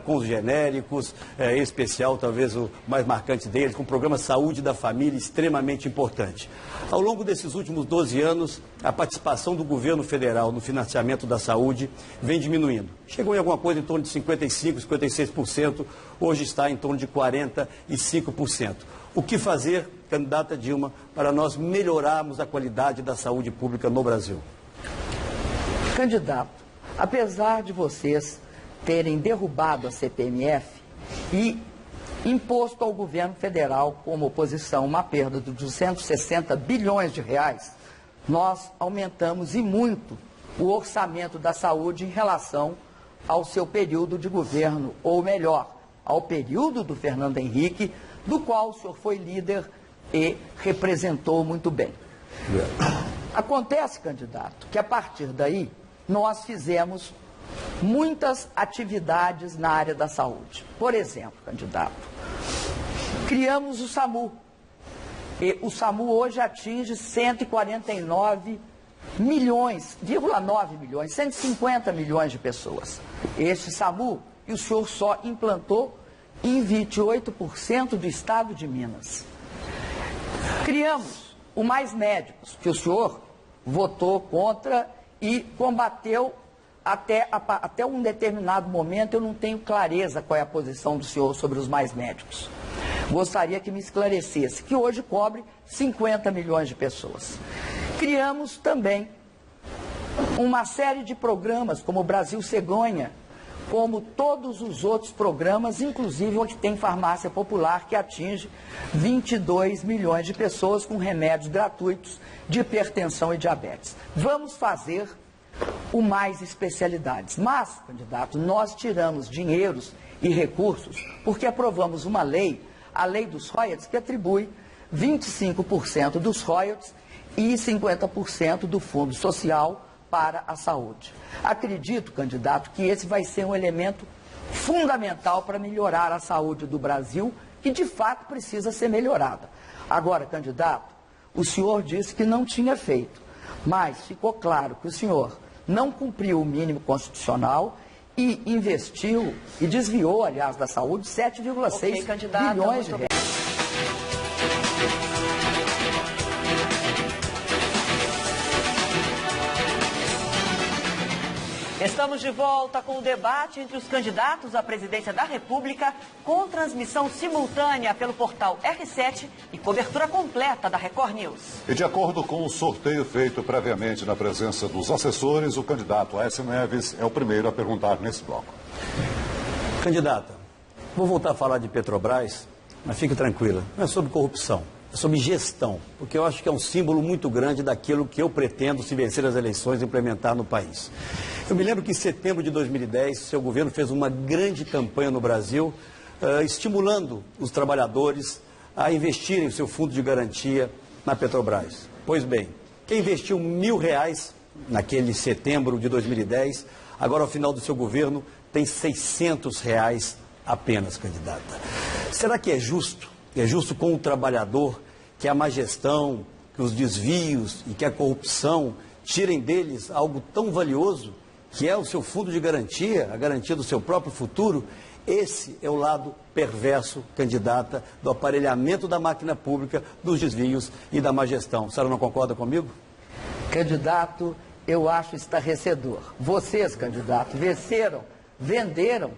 [SPEAKER 4] com os genéricos, em especial, talvez o mais marcante deles, com o programa Saúde da Família, extremamente importante. Ao longo desses últimos 12 anos, a participação do governo federal no financiamento da saúde vem diminuindo. Chegou em alguma coisa em torno de 55%, 56%, hoje está em torno de 45%. O que fazer, candidata Dilma, para nós melhorarmos a qualidade da saúde pública no Brasil?
[SPEAKER 3] Candidato, apesar de vocês terem derrubado a CPMF e imposto ao governo federal, como oposição, uma perda de 260 bilhões de reais, nós aumentamos e muito o orçamento da saúde em relação ao seu período de governo, ou melhor, ao período do Fernando Henrique, do qual o senhor foi líder e representou muito bem. Acontece, candidato, que a partir daí nós fizemos muitas atividades na área da saúde. Por exemplo, candidato, criamos o SAMU. E o SAMU hoje atinge 149,9 milhões, 150 milhões de pessoas. Este SAMU, e o senhor só implantou em 28% do estado de Minas. Criamos o Mais Médicos, que o senhor votou contra e combateu até um determinado momento. Eu não tenho clareza qual é a posição do senhor sobre os Mais Médicos. Gostaria que me esclarecesse, que hoje cobre 50 milhões de pessoas. Criamos também uma série de programas, como o Brasil Cegonha, como todos os outros programas, inclusive o que tem farmácia popular, que atinge 22 milhões de pessoas com remédios gratuitos de hipertensão e diabetes. Vamos fazer o Mais Especialidades. Mas, candidato, nós tiramos dinheiros e recursos porque aprovamos uma lei, a lei dos royalties, que atribui 25% dos royalties e 50% do fundo social para a saúde. Acredito, candidato, que esse vai ser um elemento fundamental para melhorar a saúde do Brasil, que de fato precisa ser melhorada. Agora, candidato, o senhor disse que não tinha feito, mas ficou claro que o senhor não cumpriu o mínimo constitucional e investiu e desviou, aliás, da saúde 7,6 bilhões de reais.
[SPEAKER 2] Estamos de volta com o debate entre os candidatos à presidência da República, com transmissão simultânea pelo portal R7 e cobertura completa da Record News.
[SPEAKER 1] E de acordo com o sorteio feito previamente na presença dos assessores, o candidato Aécio Neves é o primeiro a perguntar nesse bloco.
[SPEAKER 4] Candidata, vou voltar a falar de Petrobras, mas fique tranquila, não é sobre corrupção, é sobre gestão, porque eu acho que é um símbolo muito grande daquilo que eu pretendo, se vencer as eleições, implementar no país. Eu me lembro que em setembro de 2010, seu governo fez uma grande campanha no Brasil, estimulando os trabalhadores a investirem o seu fundo de garantia na Petrobras. Pois bem, quem investiu R$1.000 naquele setembro de 2010, agora ao final do seu governo, tem R$600 apenas, candidata. Será que é justo? É justo com o trabalhador que a má gestão, que os desvios e que a corrupção tirem deles algo tão valioso, que é o seu fundo de garantia, a garantia do seu próprio futuro? Esse é o lado perverso, candidata, do aparelhamento da máquina pública, dos desvios e da má gestão. A senhora não concorda comigo?
[SPEAKER 3] Candidato, eu acho estarrecedor. Vocês, candidato, venderam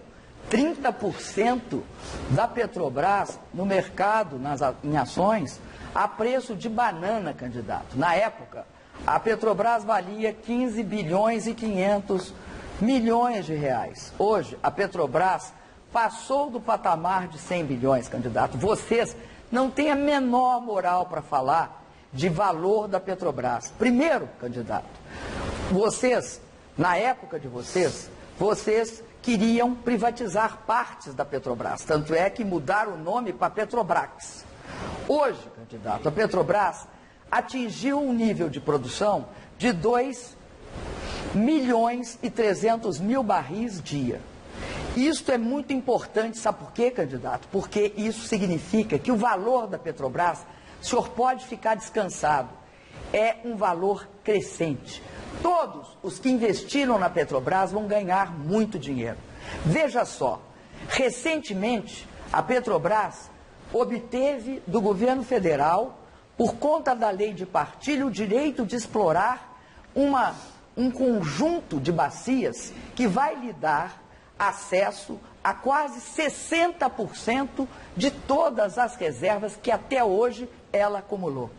[SPEAKER 3] 30% da Petrobras no mercado, em ações, a preço de banana, candidato. Na época, a Petrobras valia 15 bilhões e 500 milhões de reais. Hoje, a Petrobras passou do patamar de 100 bilhões, candidato. Vocês não têm a menor moral para falar de valor da Petrobras. Primeiro, candidato, vocês, na época de vocês queriam privatizar partes da Petrobras. Tanto é que mudaram o nome para Petrobrax. Hoje, candidato, a Petrobras atingiu um nível de produção de 2.300.000 barris dia. Isso é muito importante, sabe por quê, candidato? Porque isso significa que o valor da Petrobras, o senhor pode ficar descansado, é um valor crescente. Todos os que investiram na Petrobras vão ganhar muito dinheiro. Veja só, recentemente a Petrobras obteve do governo federal, por conta da lei de partilha, o direito de explorar um conjunto de bacias que vai lhe dar acesso a quase 60% de todas as reservas que até hoje ela acumulou.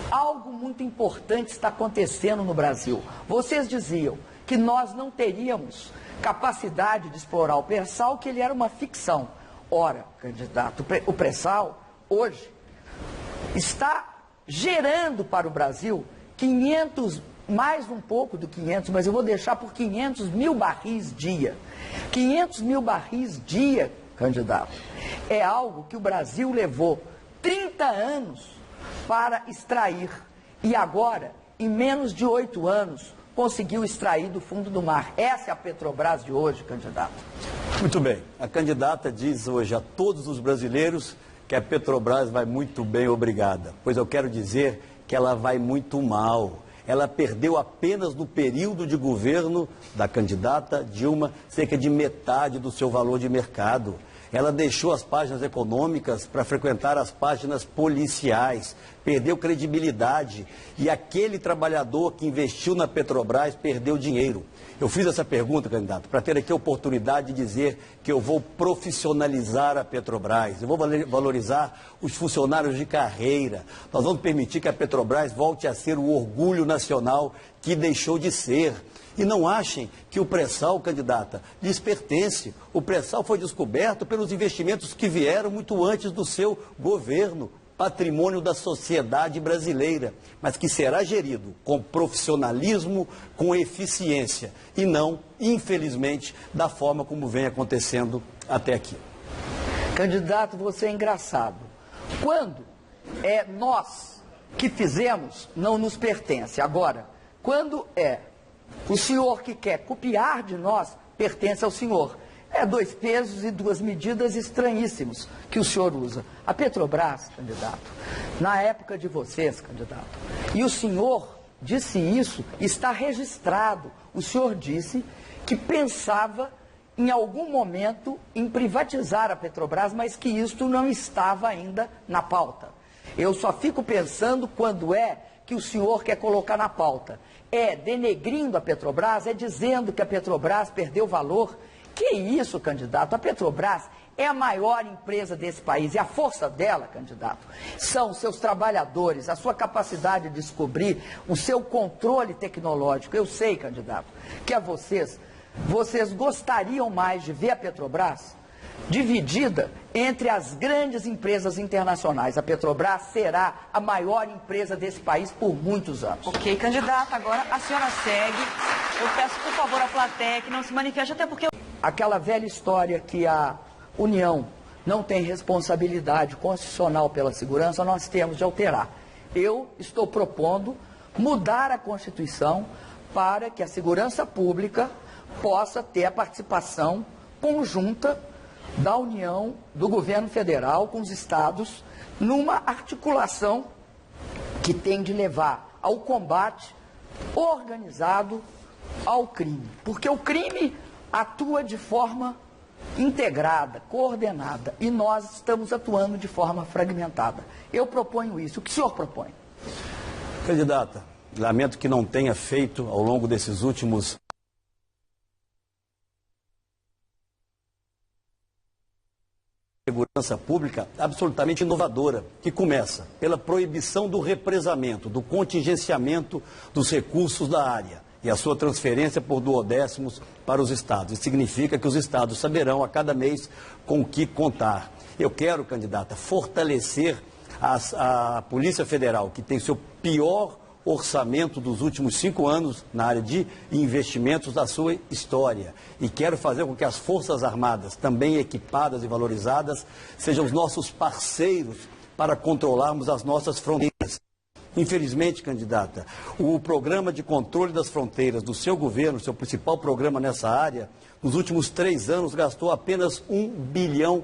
[SPEAKER 3] Algo muito importante está acontecendo no Brasil. Vocês diziam que nós não teríamos capacidade de explorar o pré-sal, que ele era uma ficção. Ora, candidato, o pré-sal hoje está gerando para o Brasil 500, mais um pouco do 500, mas eu vou deixar por 500.000 barris dia. 500.000 barris dia, candidato, é algo que o Brasil levou 30 anos para extrair e agora, em menos de 8 anos, conseguiu extrair do fundo do mar. Essa é a Petrobras de hoje, candidato.
[SPEAKER 4] Muito bem. A candidata diz hoje a todos os brasileiros que a Petrobras vai muito bem, obrigada. Pois eu quero dizer que ela vai muito mal. Ela perdeu apenas no período de governo da candidata Dilma cerca de metade do seu valor de mercado. Ela deixou as páginas econômicas para frequentar as páginas policiais, perdeu credibilidade e aquele trabalhador que investiu na Petrobras perdeu dinheiro. Eu fiz essa pergunta, candidato, para ter aqui a oportunidade de dizer que eu vou profissionalizar a Petrobras, eu vou valorizar os funcionários de carreira, nós vamos permitir que a Petrobras volte a ser o orgulho nacional que deixou de ser. E não achem que o pré-sal, candidata, lhes pertence. O pré-sal foi descoberto pelos investimentos que vieram muito antes do seu governo, patrimônio da sociedade brasileira, mas que será gerido com profissionalismo, com eficiência e não, infelizmente, da forma como vem acontecendo até aqui.
[SPEAKER 3] Candidato, você é engraçado. Quando nós que fizemos, não nos pertence. Agora, quando O senhor que quer copiar de nós pertence ao senhor. É 2 pesos e 2 medidas estranhíssimos que o senhor usa. A Petrobras, candidato, na época de vocês, candidato, e o senhor disse isso, está registrado. O senhor disse que pensava em algum momento em privatizar a Petrobras, mas que isto não estava ainda na pauta. Eu só fico pensando quando é que o senhor quer colocar na pauta. É denegrindo a Petrobras, é dizendo que a Petrobras perdeu valor. Que isso, candidato? A Petrobras é a maior empresa desse país e a força dela, candidato, são seus trabalhadores, a sua capacidade de descobrir, o seu controle tecnológico. Eu sei, candidato, que a vocês gostariam mais de ver a Petrobras dividida entre as grandes empresas internacionais. A Petrobras será a maior empresa desse país por muitos anos.
[SPEAKER 2] Ok, candidato, agora a senhora segue. Eu peço, por favor, à plateia que não se manifeste, até porque...
[SPEAKER 3] Aquela velha história que a União não tem responsabilidade constitucional pela segurança, nós temos de alterar. Eu estou propondo mudar a Constituição para que a segurança pública possa ter a participação conjunta da União, do governo federal com os estados, numa articulação que tem de levar ao combate organizado ao crime. Porque o crime atua de forma integrada, coordenada, e nós estamos atuando de forma fragmentada. Eu proponho isso. O que o senhor propõe?
[SPEAKER 4] Candidata, lamento que não tenha feito ao longo desses últimos segurança pública absolutamente inovadora, que começa pela proibição do represamento, do contingenciamento dos recursos da área e a sua transferência por duodécimos para os estados. Isso significa que os estados saberão a cada mês com o que contar. Eu quero, candidata, fortalecer a Polícia Federal, que tem seu pior orçamento dos últimos 5 anos na área de investimentos da sua história. E quero fazer com que as Forças Armadas, também equipadas e valorizadas, sejam os nossos parceiros para controlarmos as nossas fronteiras. Infelizmente, candidata, o programa de controle das fronteiras do seu governo, seu principal programa nessa área, nos últimos 3 anos gastou apenas R$1 bilhão.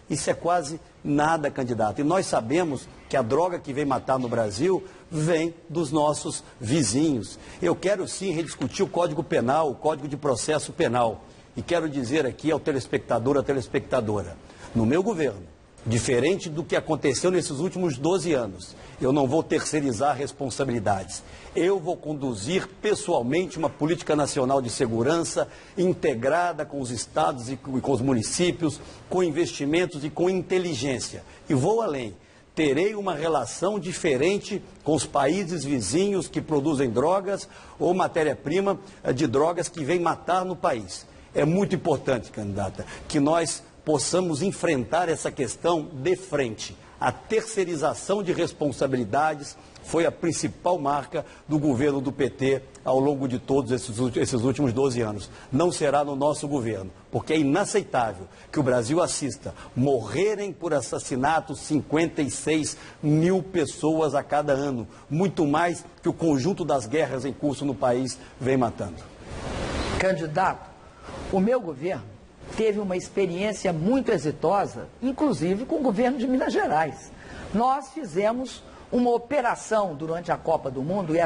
[SPEAKER 4] Isso é quase nada, candidata. E nós sabemos que a droga que vem matar no Brasil vem dos nossos vizinhos. Eu quero sim rediscutir o Código Penal, o Código de Processo Penal. E quero dizer aqui ao telespectador, à telespectadora, no meu governo, diferente do que aconteceu nesses últimos 12 anos, eu não vou terceirizar responsabilidades. Eu vou conduzir pessoalmente uma política nacional de segurança integrada com os estados e com os municípios, com investimentos e com inteligência. E vou além. Terei uma relação diferente com os países vizinhos que produzem drogas ou matéria-prima de drogas que vem matar no país. É muito importante, candidata, que nós possamos enfrentar essa questão de frente. A terceirização de responsabilidades foi a principal marca do governo do PT ao longo de todos esses últimos 12 anos. Não será no nosso governo, porque é inaceitável que o Brasil assista morrerem por assassinatos 56 mil pessoas a cada ano, muito mais que o conjunto das guerras em curso no país vem matando.
[SPEAKER 3] Candidato, o meu governo teve uma experiência muito exitosa, inclusive com o governo de Minas Gerais. Nós fizemos uma operação durante a Copa do Mundo e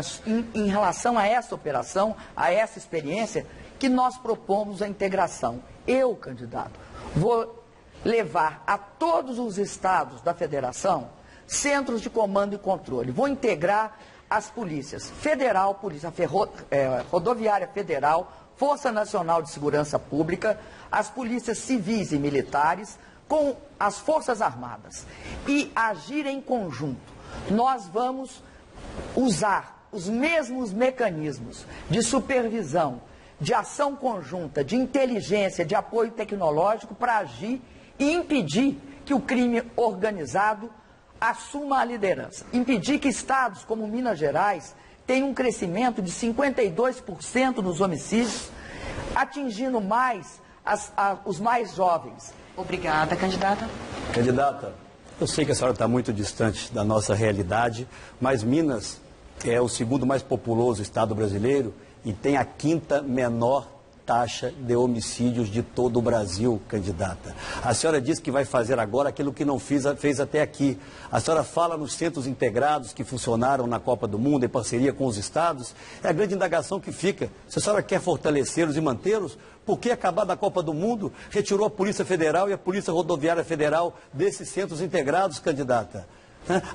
[SPEAKER 3] em relação a essa operação, a essa experiência, que nós propomos a integração. Eu, candidato, vou levar a todos os estados da federação centros de comando e controle. Vou integrar as polícias federal, Polícia Rodoviária Federal, Força Nacional de Segurança Pública, as polícias civis e militares com as Forças Armadas e agir em conjunto. Nós vamos usar os mesmos mecanismos de supervisão, de ação conjunta, de inteligência, de apoio tecnológico para agir e impedir que o crime organizado assuma a liderança. Impedir que estados como Minas Gerais tenham um crescimento de 52% nos homicídios, atingindo mais os mais jovens.
[SPEAKER 2] Obrigada, candidata.
[SPEAKER 4] Candidata, eu sei que a senhora está muito distante da nossa realidade, mas Minas é o segundo mais populoso estado brasileiro e tem a quinta menor taxa de homicídios de todo o Brasil, candidata. A senhora diz que vai fazer agora aquilo que não fez até aqui. A senhora fala nos centros integrados que funcionaram na Copa do Mundo em parceria com os estados. É a grande indagação que fica. Se a senhora quer fortalecê-los e mantê-los, por que acabar da Copa do Mundo retirou a Polícia Federal e a Polícia Rodoviária Federal desses centros integrados, candidata?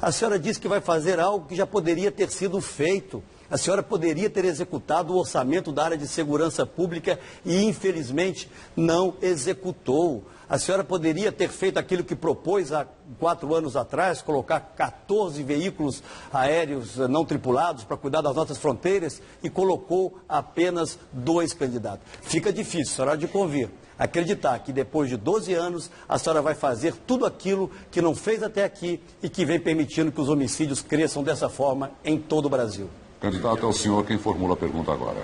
[SPEAKER 4] A senhora disse que vai fazer algo que já poderia ter sido feito. A senhora poderia ter executado o orçamento da área de segurança pública e, infelizmente, não executou. A senhora poderia ter feito aquilo que propôs há 4 anos atrás, colocar 14 veículos aéreos não tripulados para cuidar das nossas fronteiras e colocou apenas 2 candidatos. Fica difícil, a senhora há de convir, acreditar que depois de 12 anos a senhora vai fazer tudo aquilo que não fez até aqui e que vem permitindo que os homicídios cresçam dessa forma em todo o Brasil.
[SPEAKER 1] Candidato, é o senhor quem formula a pergunta agora.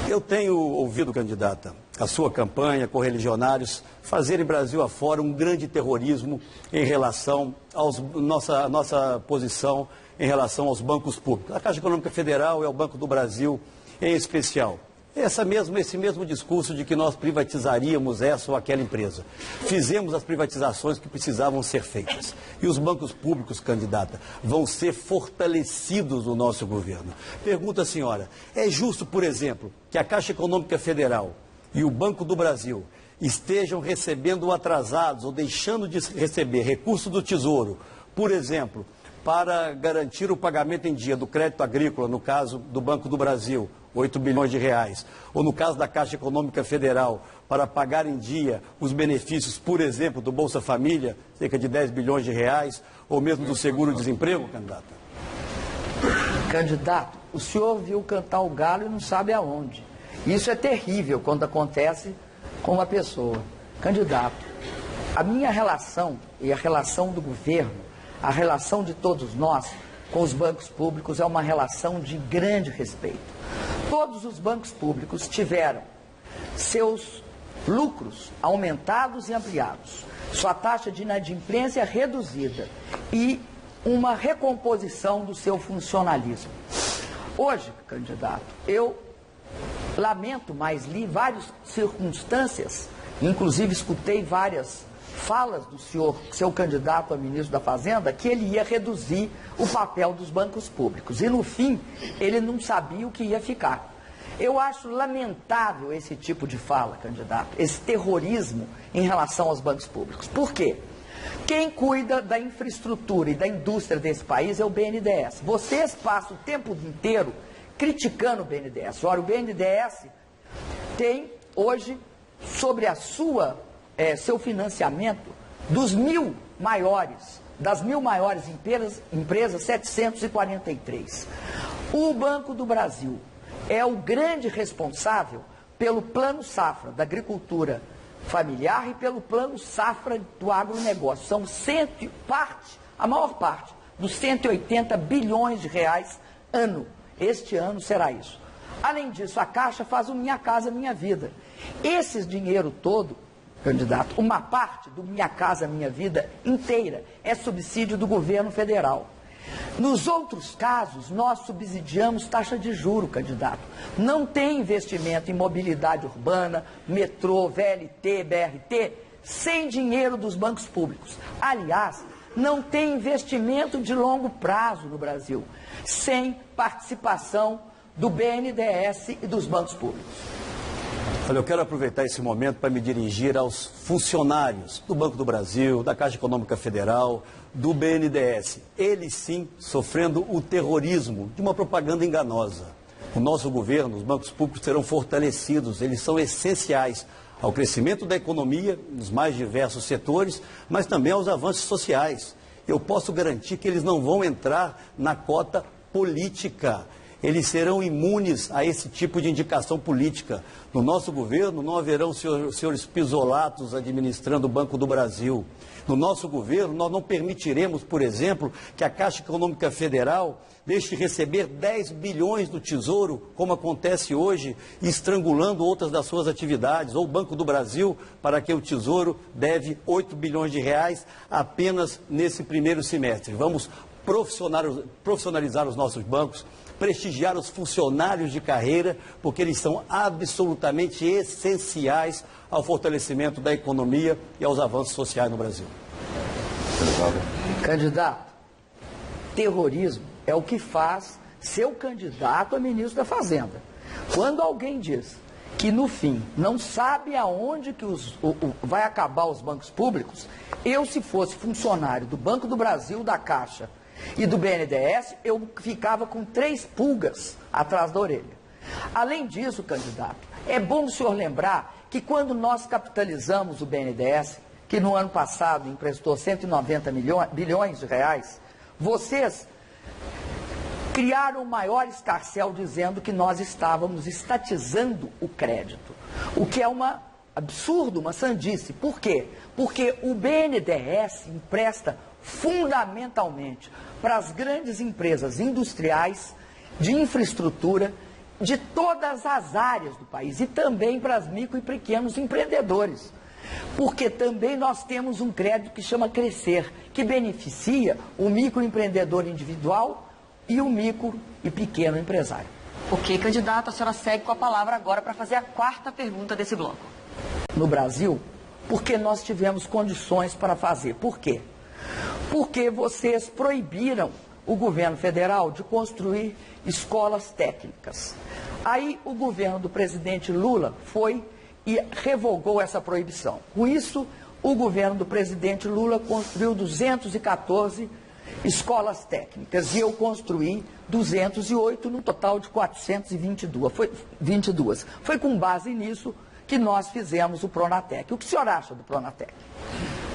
[SPEAKER 4] Eu tenho ouvido, candidata, a sua campanha, correligionários, fazerem Brasil afora um grande terrorismo em relação à nossa posição em relação aos bancos públicos. A Caixa Econômica Federal é o Banco do Brasil em especial. Esse mesmo discurso de que nós privatizaríamos essa ou aquela empresa. Fizemos as privatizações que precisavam ser feitas. E os bancos públicos, candidata, vão ser fortalecidos no nosso governo. Pergunta a senhora, é justo, por exemplo, que a Caixa Econômica Federal e o Banco do Brasil estejam recebendo atrasados ou deixando de receber recursos do Tesouro, por exemplo, para garantir o pagamento em dia do crédito agrícola, no caso do Banco do Brasil, 8 bilhões de reais, ou no caso da Caixa Econômica Federal, para pagar em dia os benefícios, por exemplo, do Bolsa Família, cerca de 10 bilhões de reais, ou mesmo do seguro-desemprego, candidata?
[SPEAKER 3] Candidato, o senhor viu cantar o galo e não sabe aonde. Isso é terrível quando acontece com uma pessoa. Candidato, a minha relação e a relação do governo, a relação de todos nós com os bancos públicos é uma relação de grande respeito. Todos os bancos públicos tiveram seus lucros aumentados e ampliados, sua taxa de inadimplência reduzida e uma recomposição do seu funcionalismo. Hoje, candidato, eu lamento, mas li várias circunstâncias, inclusive escutei várias falas do seu candidato a ministro da Fazenda, que ele ia reduzir o papel dos bancos públicos. E, no fim, ele não sabia o que ia ficar. Eu acho lamentável esse tipo de fala, candidato, esse terrorismo em relação aos bancos públicos. Por quê? Quem cuida da infraestrutura e da indústria desse país é o BNDES. Vocês passam o tempo inteiro criticando o BNDES. Ora, o BNDES tem hoje, sobre a seu financiamento, das 1.000 maiores empresas, 743. O Banco do Brasil é o grande responsável pelo Plano Safra da agricultura familiar e pelo Plano Safra do agronegócio. São a maior parte dos 180 bilhões de reais ano. Este ano será isso. Além disso, a Caixa faz o Minha Casa Minha Vida. Esse dinheiro todo, candidato, uma parte do Minha Casa Minha Vida inteira é subsídio do governo federal. Nos outros casos, nós subsidiamos taxa de juro, candidato. Não tem investimento em mobilidade urbana, metrô, VLT, BRT, sem dinheiro dos bancos públicos. Aliás, não tem investimento de longo prazo no Brasil, sem participação do BNDES e dos bancos públicos.
[SPEAKER 4] Olha, eu quero aproveitar esse momento para me dirigir aos funcionários do Banco do Brasil, da Caixa Econômica Federal, do BNDES. Eles sim sofrendo o terrorismo de uma propaganda enganosa. O nosso governo, os bancos públicos serão fortalecidos, eles são essenciais ao crescimento da economia, nos mais diversos setores, mas também aos avanços sociais. Eu posso garantir que eles não vão entrar na cota política. Eles serão imunes a esse tipo de indicação política. No nosso governo não haverão senhores pisolatos administrando o Banco do Brasil. No nosso governo nós não permitiremos, por exemplo, que a Caixa Econômica Federal deixe de receber 10 bilhões do Tesouro, como acontece hoje, estrangulando outras das suas atividades, ou o Banco do Brasil, para que o Tesouro deve 8 bilhões de reais apenas nesse primeiro semestre. Vamos profissionalizar os nossos bancos, prestigiar os funcionários de carreira, porque eles são absolutamente essenciais ao fortalecimento da economia e aos avanços sociais no Brasil.
[SPEAKER 3] Candidato, terrorismo é o que faz seu candidato a ministro da Fazenda. Quando alguém diz que no fim não sabe aonde que vai acabar os bancos públicos, eu, se fosse funcionário do Banco do Brasil, da Caixa e do BNDES, eu ficava com 3 pulgas atrás da orelha. Além disso, candidato, é bom o senhor lembrar que quando nós capitalizamos o BNDES, que no ano passado emprestou 190 bilhões de reais, vocês criaram o maior escarcéu dizendo que nós estávamos estatizando o crédito, o que é um absurdo, uma sandice. Por quê? Porque o BNDES empresta fundamentalmente para as grandes empresas industriais, de infraestrutura, de todas as áreas do país e também para as micro e pequenos empreendedores. Porque também nós temos um crédito que chama Crescer, que beneficia o microempreendedor individual e o micro e pequeno empresário.
[SPEAKER 2] Ok, candidato, a senhora segue com a palavra agora para fazer a 4ª pergunta desse bloco.
[SPEAKER 3] No Brasil, porque nós tivemos condições para fazer. Por quê? Porque vocês proibiram o governo federal de construir escolas técnicas. Aí o governo do presidente Lula foi e revogou essa proibição. Com isso, o governo do presidente Lula construiu 214 escolas técnicas e eu construí 208 no total de 422. Foi com base nisso que nós fizemos o Pronatec. O que o senhor acha do Pronatec?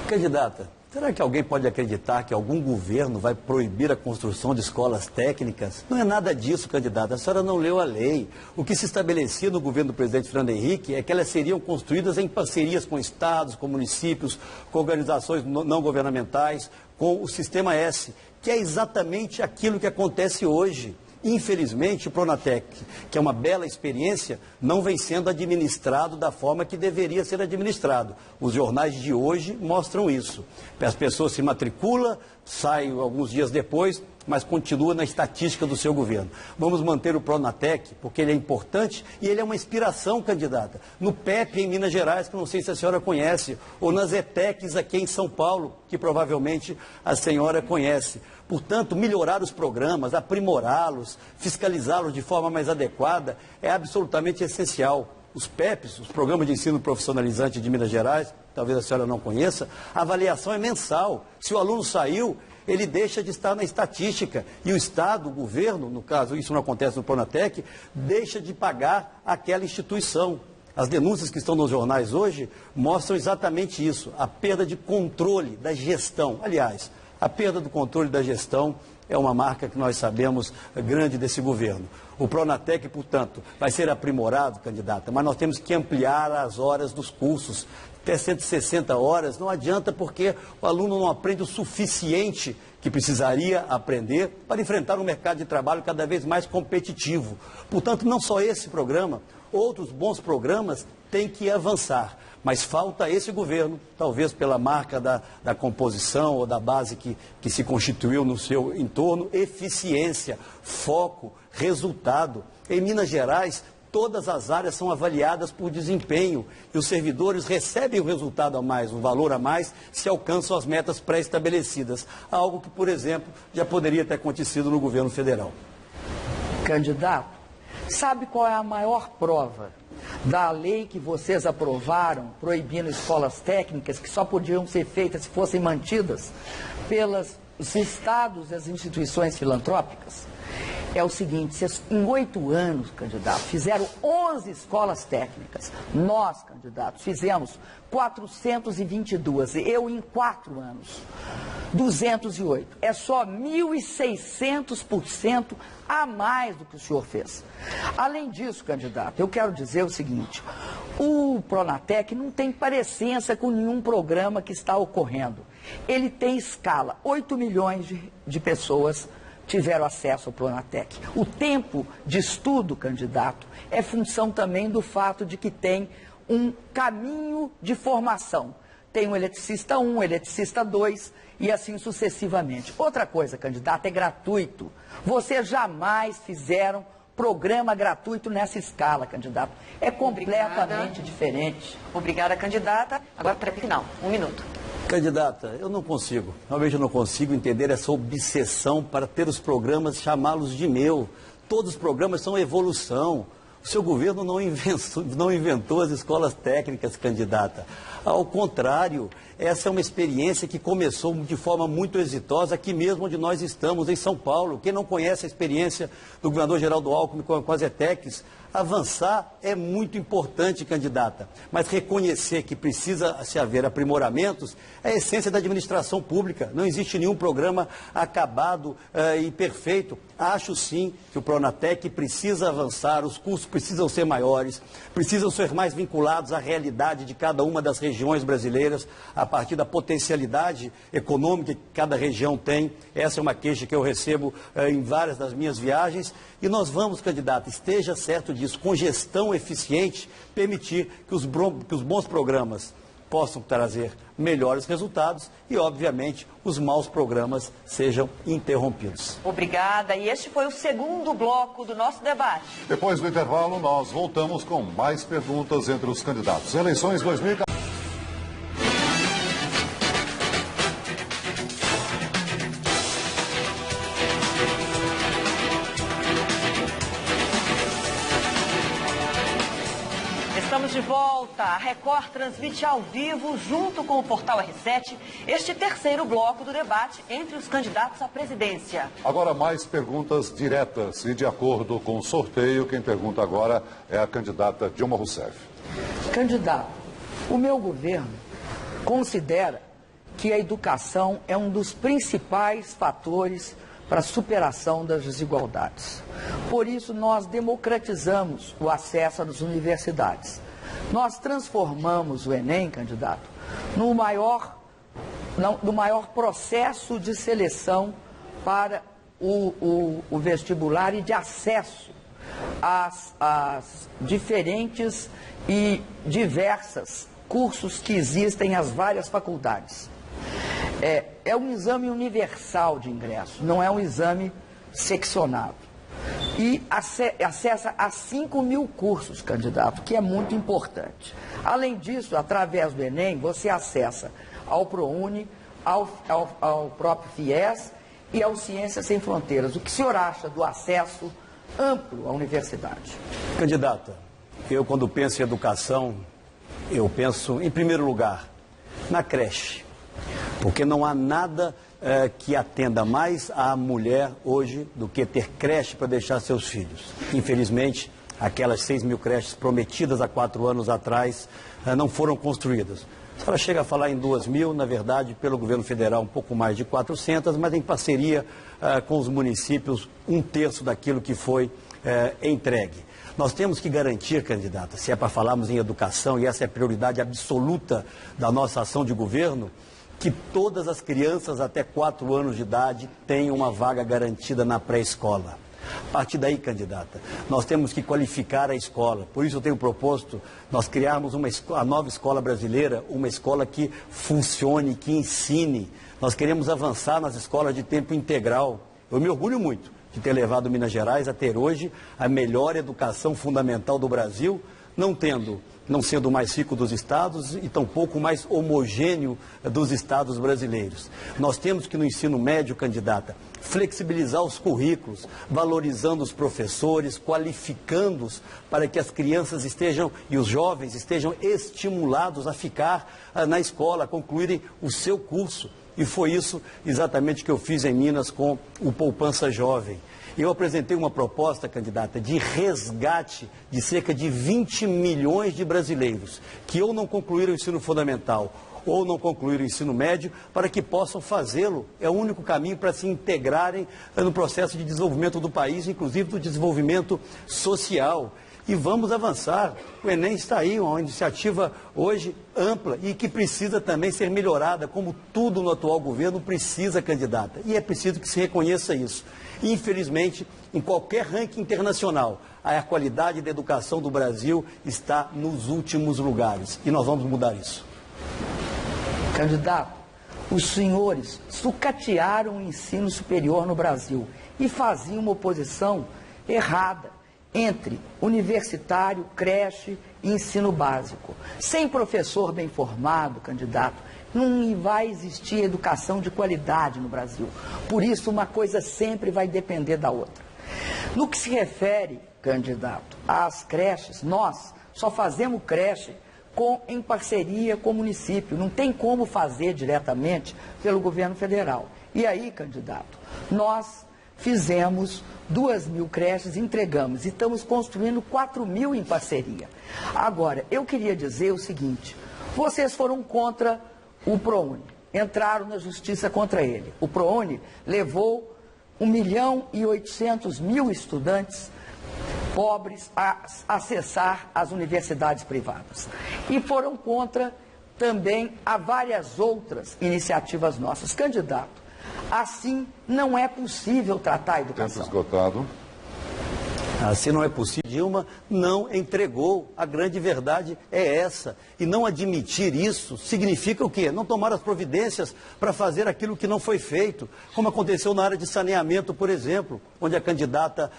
[SPEAKER 4] Candidata, será que alguém pode acreditar que algum governo vai proibir a construção de escolas técnicas? Não é nada disso, candidata. A senhora não leu a lei. O que se estabelecia no governo do presidente Fernando Henrique é que elas seriam construídas em parcerias com estados, com municípios, com organizações não governamentais, com o Sistema S, que é exatamente aquilo que acontece hoje. Infelizmente, o Pronatec, que é uma bela experiência, não vem sendo administrado da forma que deveria ser administrado. Os jornais de hoje mostram isso. As pessoas se matriculam, saem alguns dias depois, mas continua na estatística do seu governo. Vamos manter o Pronatec, porque ele é importante e ele é uma inspiração, candidata. No PEP, em Minas Gerais, que não sei se a senhora conhece, ou nas ETECs aqui em São Paulo, que provavelmente a senhora conhece. Portanto, melhorar os programas, aprimorá-los, fiscalizá-los de forma mais adequada é absolutamente essencial. Os PEPs, os Programas de Ensino Profissionalizante de Minas Gerais, talvez a senhora não conheça, a avaliação é mensal. Se o aluno saiu, ele deixa de estar na estatística. E o Estado, o governo, no caso, isso não acontece no Pronatec, deixa de pagar aquela instituição. As denúncias que estão nos jornais hoje mostram exatamente isso, a perda de controle da gestão. Aliás, a perda do controle da gestão é uma marca que nós sabemos grande desse governo. O Pronatec, portanto, vai ser aprimorado, candidata, mas nós temos que ampliar as horas dos cursos. Até 160 horas não adianta porque o aluno não aprende o suficiente que precisaria aprender para enfrentar um mercado de trabalho cada vez mais competitivo. Portanto, não só esse programa, outros bons programas têm que avançar. Mas falta a esse governo, talvez pela marca da composição ou da base que se constituiu no seu entorno, eficiência, foco, resultado. Em Minas Gerais, todas as áreas são avaliadas por desempenho e os servidores recebem o resultado a mais, o valor a mais, se alcançam as metas pré-estabelecidas. Algo que, por exemplo, já poderia ter acontecido no governo federal.
[SPEAKER 3] Candidato, sabe qual é a maior prova da lei que vocês aprovaram, proibindo escolas técnicas que só podiam ser feitas se fossem mantidas pelos estados e as instituições filantrópicas? É o seguinte, vocês em 8 anos, candidato, fizeram 11 escolas técnicas. Nós, candidatos, fizemos 422, eu em 4 anos, 208. É só 1.600% a mais do que o senhor fez. Além disso, candidato, eu quero dizer o seguinte, o Pronatec não tem parecência com nenhum programa que está ocorrendo. Ele tem escala, 8 milhões de pessoas tiveram acesso ao Pronatec. O tempo de estudo, candidato, é função também do fato de que tem um caminho de formação. tem o eletricista 1, o eletricista 2 e assim sucessivamente. Outra coisa, candidato, é gratuito. Vocês jamais fizeram programa gratuito nessa escala, candidato. É completamente diferente.
[SPEAKER 2] Obrigada, candidata. Agora, para final, 1 minuto.
[SPEAKER 4] Candidata, eu não consigo, realmente eu não consigo entender essa obsessão para ter os programas, chamá-los de meu. Todos os programas são evolução. O seu governo não inventou as escolas técnicas, candidata. Ao contrário, essa é uma experiência que começou de forma muito exitosa aqui mesmo onde nós estamos, em São Paulo. Quem não conhece a experiência do governador Geraldo Alckmin com as ETECs, avançar é muito importante, candidata, mas reconhecer que precisa se haver aprimoramentos é a essência da administração pública. Não existe nenhum programa acabado e perfeito. Acho sim que o Pronatec precisa avançar, os custos precisam ser maiores, precisam ser mais vinculados à realidade de cada uma das regiões brasileiras, a partir da potencialidade econômica que cada região tem. Essa é uma queixa que eu recebo em várias das minhas viagens. E nós vamos, candidato, esteja certo disso, com gestão eficiente, permitir que os bons programas possam trazer melhores resultados e, obviamente, os maus programas sejam interrompidos.
[SPEAKER 2] Obrigada. E este foi o segundo bloco do nosso debate.
[SPEAKER 1] Depois do intervalo, nós voltamos com mais perguntas entre os candidatos. Eleições 2014.
[SPEAKER 2] Estamos de volta. A Record transmite ao vivo, junto com o Portal R7, este terceiro bloco do debate entre os candidatos à presidência.
[SPEAKER 1] Agora mais perguntas diretas e de acordo com o sorteio, quem pergunta agora é a candidata Dilma Rousseff.
[SPEAKER 3] Candidato, o meu governo considera que a educação é um dos principais fatores para a superação das desigualdades. Por isso, nós democratizamos o acesso às universidades. Nós transformamos o Enem, candidato, no maior processo de seleção para o vestibular e de acesso às diferentes e diversas cursos que existem às várias faculdades. É um exame universal de ingresso, não é um exame seccionado. E acessa a 5.000 cursos, candidato, que é muito importante. Além disso, através do Enem, você acessa ao ProUni, ao próprio FIES e ao Ciências Sem Fronteiras. O que o senhor acha do acesso amplo à universidade?
[SPEAKER 4] Candidata, eu quando penso em educação, eu penso, em primeiro lugar, na creche. Porque não há nada que atenda mais à mulher hoje do que ter creche para deixar seus filhos. Infelizmente, aquelas 6.000 creches prometidas há 4 anos atrás não foram construídas. A senhora chega a falar em 2.000, na verdade, pelo governo federal, um pouco mais de 400, mas em parceria com os municípios, 1/3 daquilo que foi entregue. Nós temos que garantir, candidata, se é para falarmos em educação, e essa é a prioridade absoluta da nossa ação de governo, que todas as crianças até 4 anos de idade tenham uma vaga garantida na pré-escola. A partir daí, candidata, nós temos que qualificar a escola. Por isso eu tenho proposto nós criarmos a nova escola brasileira, uma escola que funcione, que ensine. Nós queremos avançar nas escolas de tempo integral. Eu me orgulho muito de ter levado Minas Gerais a ter hoje a melhor educação fundamental do Brasil, não sendo o mais rico dos estados e tampouco o mais homogêneo dos estados brasileiros. Nós temos que, no ensino médio, candidata, flexibilizar os currículos, valorizando os professores, qualificando-os para que as crianças e os jovens estejam estimulados a ficar na escola, a concluírem o seu curso. E foi isso exatamente que eu fiz em Minas com o Poupança Jovem. Eu apresentei uma proposta, candidata, de resgate de cerca de 20 milhões de brasileiros que ou não concluíram o ensino fundamental ou não concluíram o ensino médio, para que possam fazê-lo. É o único caminho para se integrarem no processo de desenvolvimento do país, inclusive do desenvolvimento social. E vamos avançar. O Enem está aí, uma iniciativa hoje ampla e que precisa também ser melhorada, como tudo no atual governo precisa, candidata. E é preciso que se reconheça isso. Infelizmente, em qualquer ranking internacional, a qualidade da educação do Brasil está nos últimos lugares. E nós vamos mudar isso.
[SPEAKER 3] Candidato, os senhores sucatearam o ensino superior no Brasil e faziam uma oposição errada entre universitário, creche e ensino básico. Sem professor bem formado, candidato, não vai existir educação de qualidade no Brasil. Por isso, uma coisa sempre vai depender da outra. No que se refere, candidato, às creches, nós só fazemos creche em parceria com o município. Não tem como fazer diretamente pelo governo federal. E aí, candidato, nós fizemos 2.000 creches, entregamos e estamos construindo 4.000 em parceria. Agora, eu queria dizer o seguinte, vocês foram contra o ProUni, entraram na justiça contra ele. O ProUni levou 1.800.000 estudantes pobres a acessar as universidades privadas. E foram contra também a várias outras iniciativas nossas. Candidato, assim não é possível tratar a educação.
[SPEAKER 1] Tempo esgotado.
[SPEAKER 4] Assim não é possível. Dilma não entregou. A grande verdade é essa. E não admitir isso significa o quê? Não tomar as providências para fazer aquilo que não foi feito. Como aconteceu na área de saneamento, por exemplo, onde a candidata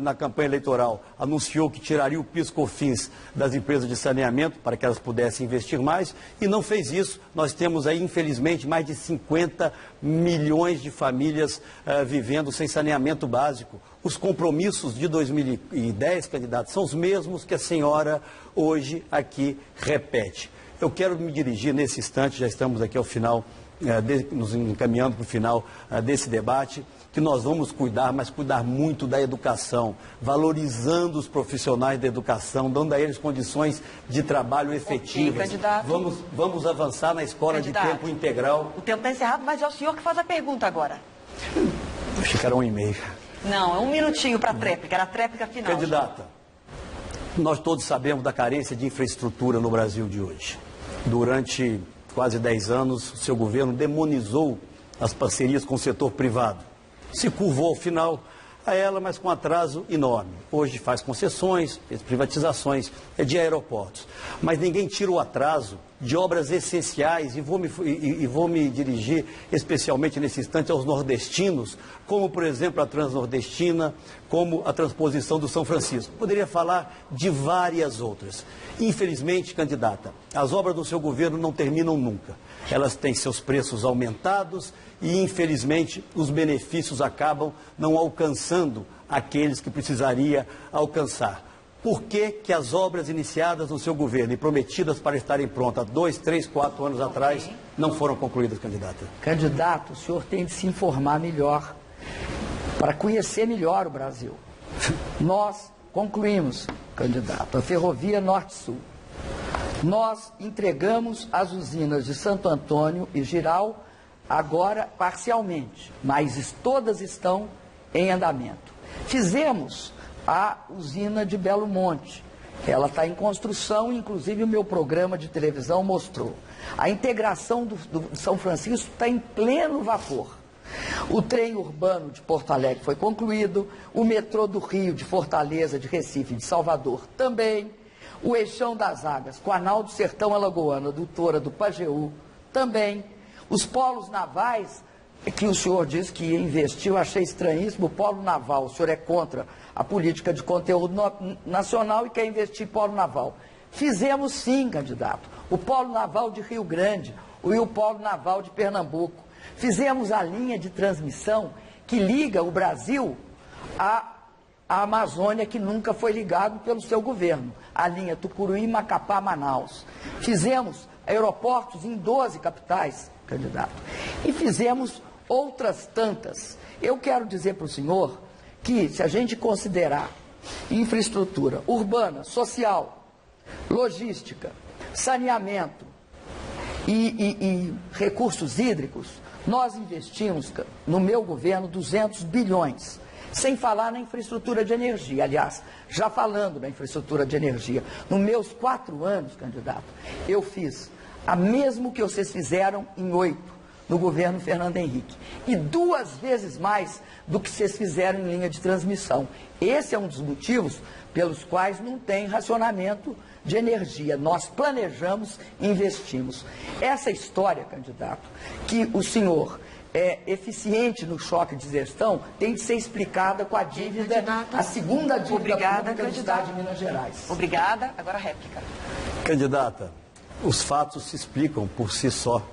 [SPEAKER 4] na campanha eleitoral anunciou que tiraria o PIS/COFINS das empresas de saneamento para que elas pudessem investir mais e não fez isso. Nós temos aí, infelizmente, mais de 50 milhões de famílias vivendo sem saneamento básico. Os compromissos de 2010, candidato, são os mesmos que a senhora hoje aqui repete. Eu quero me dirigir nesse instante, já estamos aqui ao final, nos encaminhando para o final desse debate, que nós vamos cuidar, mas cuidar muito da educação, valorizando os profissionais da educação, dando a eles condições de trabalho efetivas. Vamos avançar na escola de tempo integral.
[SPEAKER 2] O tempo está encerrado, mas é o senhor que faz a pergunta agora.
[SPEAKER 4] Ficará 1,5.
[SPEAKER 2] Não, é 1 minutinho para a tréplica, era a tréplica final.
[SPEAKER 4] Candidata, nós todos sabemos da carência de infraestrutura no Brasil de hoje. Durante quase 10 anos, o seu governo demonizou as parcerias com o setor privado. Se curvou ao final a ela, mas com atraso enorme. Hoje faz concessões, fez privatizações de aeroportos. Mas ninguém tira o atraso de obras essenciais, e vou me dirigir especialmente nesse instante aos nordestinos, como, por exemplo, a Transnordestina, como a transposição do São Francisco. Poderia falar de várias outras. Infelizmente, candidata, as obras do seu governo não terminam nunca. Elas têm seus preços aumentados e, infelizmente, os benefícios acabam não alcançando aqueles que precisaria alcançar. Por que as obras iniciadas no seu governo e prometidas para estarem prontas 2, 3, 4 anos atrás não foram concluídas, candidata?
[SPEAKER 3] Candidato, o senhor tem de se informar melhor, para conhecer melhor o Brasil. Nós concluímos, candidato, a Ferrovia Norte-Sul. Nós entregamos as usinas de Santo Antônio e Jirau agora parcialmente, mas todas estão em andamento. Fizemos a usina de Belo Monte. Ela está em construção, inclusive o meu programa de televisão mostrou. A integração do São Francisco está em pleno vapor. O trem urbano de Porto Alegre foi concluído, o metrô do Rio, de Fortaleza, de Recife e de Salvador também, o Eixão das Águas, com a Nau do Sertão Alagoano, Adutora do Pajeú também, os polos navais, que o senhor disse que ia investir, eu achei estranhíssimo, o polo naval, o senhor é contra a política de conteúdo nacional e quer investir em polo naval. Fizemos sim, candidato, o polo naval de Rio Grande e o polo naval de Pernambuco. Fizemos a linha de transmissão que liga o Brasil à Amazônia, que nunca foi ligado pelo seu governo, a linha Tucuruí, Macapá, Manaus. Fizemos aeroportos em 12 capitais, candidato, e fizemos outras tantas. Eu quero dizer para o senhor que, se a gente considerar infraestrutura urbana, social, logística, saneamento e recursos hídricos, nós investimos, no meu governo, 200 bilhões, sem falar na infraestrutura de energia. Aliás, já falando na infraestrutura de energia, nos meus 4 anos, candidato, eu fiz a mesmo que vocês fizeram em 8, no governo Fernando Henrique, e 2 vezes mais do que vocês fizeram em linha de transmissão. Esse é um dos motivos pelos quais não tem racionamento de energia. Nós planejamos e investimos. Essa história, candidato, que o senhor é eficiente no choque de gestão, tem de ser explicada com a dívida, a segunda dívida pública do Estado de Minas Gerais.
[SPEAKER 2] Obrigada. Agora a réplica.
[SPEAKER 4] Candidata, os fatos se explicam por si só.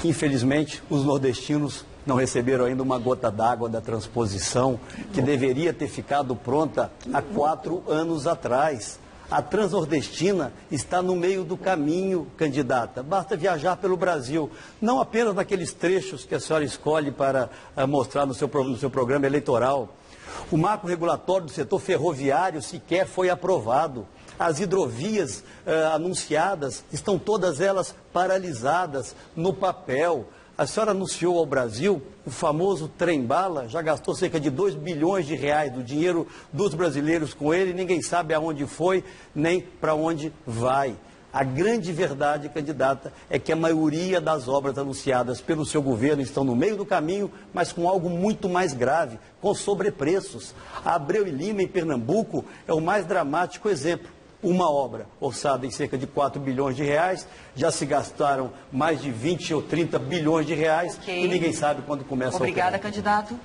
[SPEAKER 4] Infelizmente, os nordestinos não receberam ainda uma gota d'água da transposição que deveria ter ficado pronta há 4 anos atrás. A Transnordestina está no meio do caminho, candidata. Basta viajar pelo Brasil, não apenas naqueles trechos que a senhora escolhe para mostrar no seu programa eleitoral. O marco regulatório do setor ferroviário sequer foi aprovado. As hidrovias anunciadas estão todas elas paralisadas no papel. A senhora anunciou ao Brasil o famoso trem-bala, já gastou cerca de 2 bilhões de reais do dinheiro dos brasileiros com ele, ninguém sabe aonde foi, nem para onde vai. A grande verdade, candidata, é que a maioria das obras anunciadas pelo seu governo estão no meio do caminho, mas com algo muito mais grave, com sobrepreços. A Abreu e Lima, em Pernambuco, é o mais dramático exemplo. Uma obra orçada em cerca de 4 bilhões de reais, já se gastaram mais de 20 ou 30 bilhões de reais e ninguém sabe quando começa a operar.
[SPEAKER 2] Obrigada, candidato.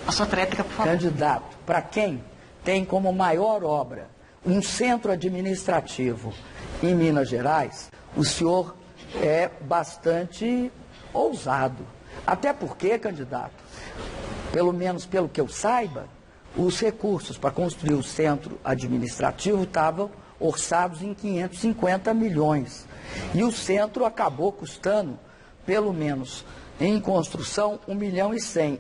[SPEAKER 2] A sua réplica, por favor.
[SPEAKER 3] Candidato, para quem tem como maior obra um centro administrativo em Minas Gerais, o senhor é bastante ousado. Até porque, candidato, pelo menos pelo que eu saiba, os recursos para construir o centro administrativo estavam orçados em 550 milhões. E o centro acabou custando, pelo menos em construção, 1,1 milhão.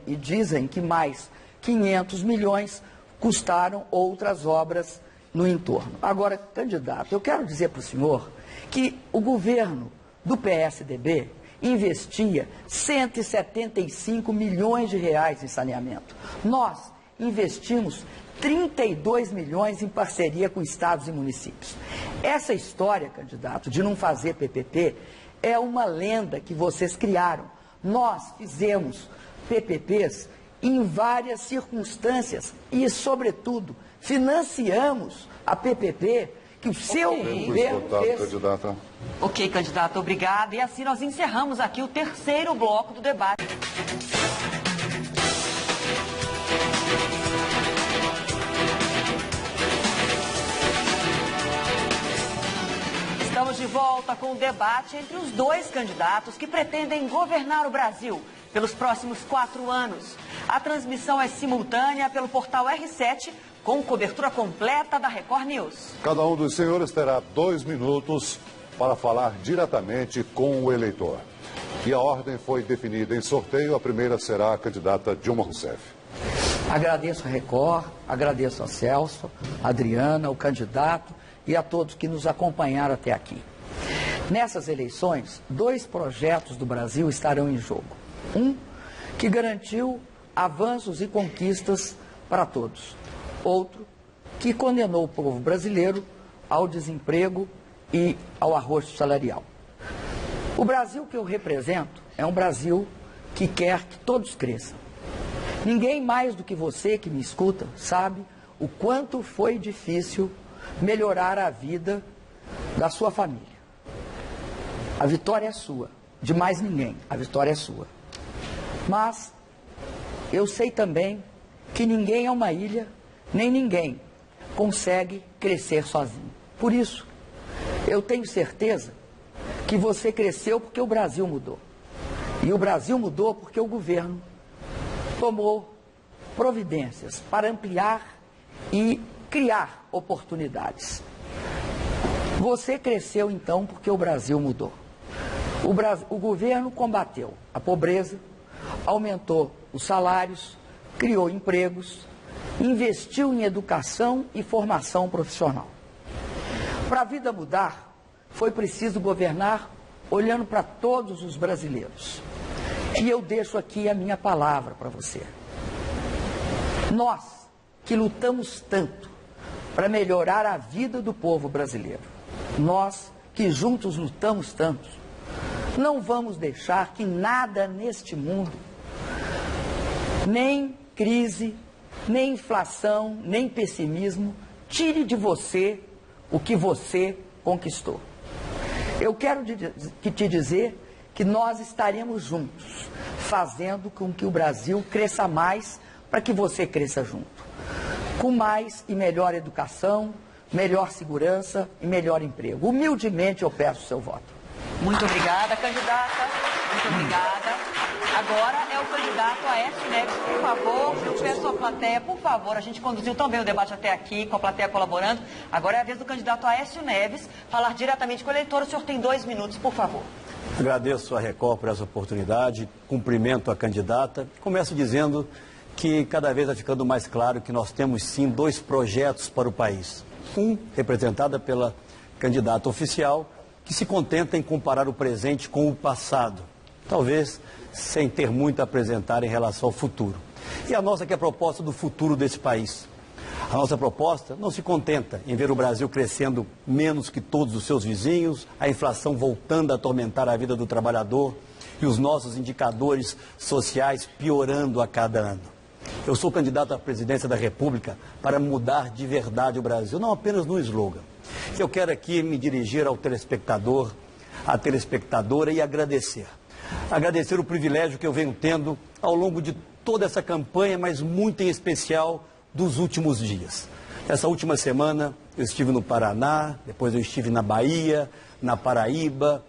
[SPEAKER 3] E dizem que mais 500 milhões custaram outras obras no entorno. Agora, candidato, eu quero dizer para o senhor que o governo do PSDB investia 175 milhões de reais em saneamento. Nós investimos 32 milhões em parceria com estados e municípios. Essa história, candidato, de não fazer PPP é uma lenda que vocês criaram. Nós fizemos PPPs em várias circunstâncias e, sobretudo, financiamos a PPP que o seu governo fez.
[SPEAKER 1] Candidata.
[SPEAKER 2] Ok, candidato, obrigada. E assim nós encerramos aqui o terceiro bloco do debate. Estamos de volta com o debate entre os dois candidatos que pretendem governar o Brasil pelos próximos 4 anos. A transmissão é simultânea pelo portal R7, com cobertura completa da Record News.
[SPEAKER 1] Cada um dos senhores terá 2 minutos para falar diretamente com o eleitor. E a ordem foi definida em sorteio. A primeira será a candidata Dilma Rousseff.
[SPEAKER 3] Agradeço a Record, agradeço a Celso, a Adriana, o candidato e a todos que nos acompanharam até aqui. Nessas eleições, 2 projetos do Brasil estarão em jogo. Um, que garantiu avanços e conquistas para todos. Outro, que condenou o povo brasileiro ao desemprego e ao arroxo salarial. O Brasil que eu represento é um Brasil que quer que todos cresçam. Ninguém mais do que você que me escuta sabe o quanto foi difícil melhorar a vida da sua família. A vitória é sua, de mais ninguém, a vitória é sua. Mas eu sei também que ninguém é uma ilha, nem ninguém consegue crescer sozinho. Por isso, eu tenho certeza que você cresceu porque o Brasil mudou. E o Brasil mudou porque o governo tomou providências para ampliar e criar oportunidades. Você cresceu então porque o Brasil mudou. O governo combateu a pobreza, aumentou os salários, criou empregos, investiu em educação e formação profissional. Para a vida mudar, foi preciso governar olhando para todos os brasileiros. E eu deixo aqui a minha palavra para você. Nós, que lutamos tanto para melhorar a vida do povo brasileiro, nós que juntos lutamos tanto, não vamos deixar que nada neste mundo, nem crise, nem inflação, nem pessimismo, tire de você o que você conquistou. Eu quero te dizer que nós estaremos juntos, fazendo com que o Brasil cresça mais para que você cresça junto. Com mais e melhor educação, melhor segurança e melhor emprego. Humildemente eu peço o seu voto.
[SPEAKER 2] Muito obrigada, candidata. Muito obrigada. Agora é o candidato Aécio Neves, por favor. Eu peço à plateia, por favor. A gente conduziu tão bem o debate até aqui, com a plateia colaborando. Agora é a vez do candidato Aécio Neves falar diretamente com o eleitor. O senhor tem 2 minutos, por favor.
[SPEAKER 4] Agradeço a Record por essa oportunidade, cumprimento a candidata. Começo dizendo que cada vez vai ficando mais claro que nós temos sim 2 projetos para o país. Um, representada pela candidata oficial, que se contenta em comparar o presente com o passado, talvez sem ter muito a apresentar em relação ao futuro. E a nossa que é a proposta do futuro desse país. A nossa proposta não se contenta em ver o Brasil crescendo menos que todos os seus vizinhos, a inflação voltando a atormentar a vida do trabalhador e os nossos indicadores sociais piorando a cada ano. Eu sou candidato à presidência da República para mudar de verdade o Brasil, não apenas no slogan. Eu quero aqui me dirigir ao telespectador, à telespectadora e agradecer. Agradecer o privilégio que eu venho tendo ao longo de toda essa campanha, mas muito em especial dos últimos dias. Essa última semana eu estive no Paraná, depois eu estive na Bahia, na Paraíba,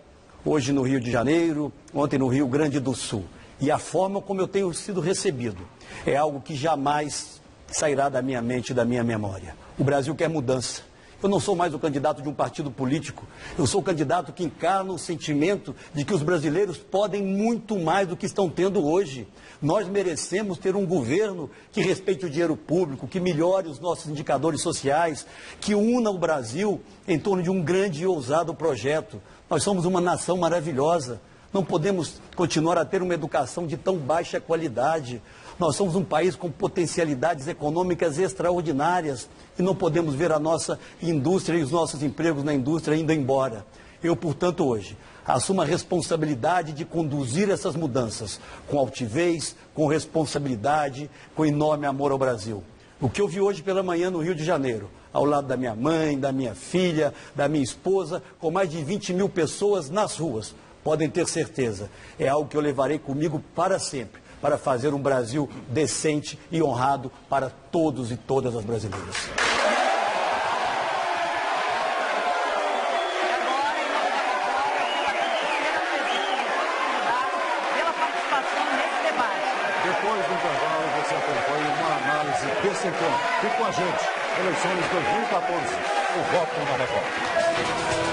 [SPEAKER 4] hoje no Rio de Janeiro, ontem no Rio Grande do Sul. E a forma como eu tenho sido recebido é algo que jamais sairá da minha mente e da minha memória. O Brasil quer mudança. Eu não sou mais o candidato de um partido político, eu sou o candidato que encarna o sentimento de que os brasileiros podem muito mais do que estão tendo hoje. Nós merecemos ter um governo que respeite o dinheiro público, que melhore os nossos indicadores sociais, que una o Brasil em torno de um grande e ousado projeto. Nós somos uma nação maravilhosa, não podemos continuar a ter uma educação de tão baixa qualidade. Nós somos um país com potencialidades econômicas extraordinárias e não podemos ver a nossa indústria e os nossos empregos na indústria indo embora. Eu, portanto, hoje assumo a responsabilidade de conduzir essas mudanças com altivez, com responsabilidade, com enorme amor ao Brasil. O que eu vi hoje pela manhã no Rio de Janeiro, ao lado da minha mãe, da minha filha, da minha esposa, com mais de 20 mil pessoas nas ruas, podem ter certeza, é algo que eu levarei comigo para sempre, para fazer um Brasil decente e honrado para todos e todas as brasileiras.
[SPEAKER 1] Depois do intervalo, você acompanha uma análise desse encontro. Fique com a gente. Eleições 2014. O voto na Record.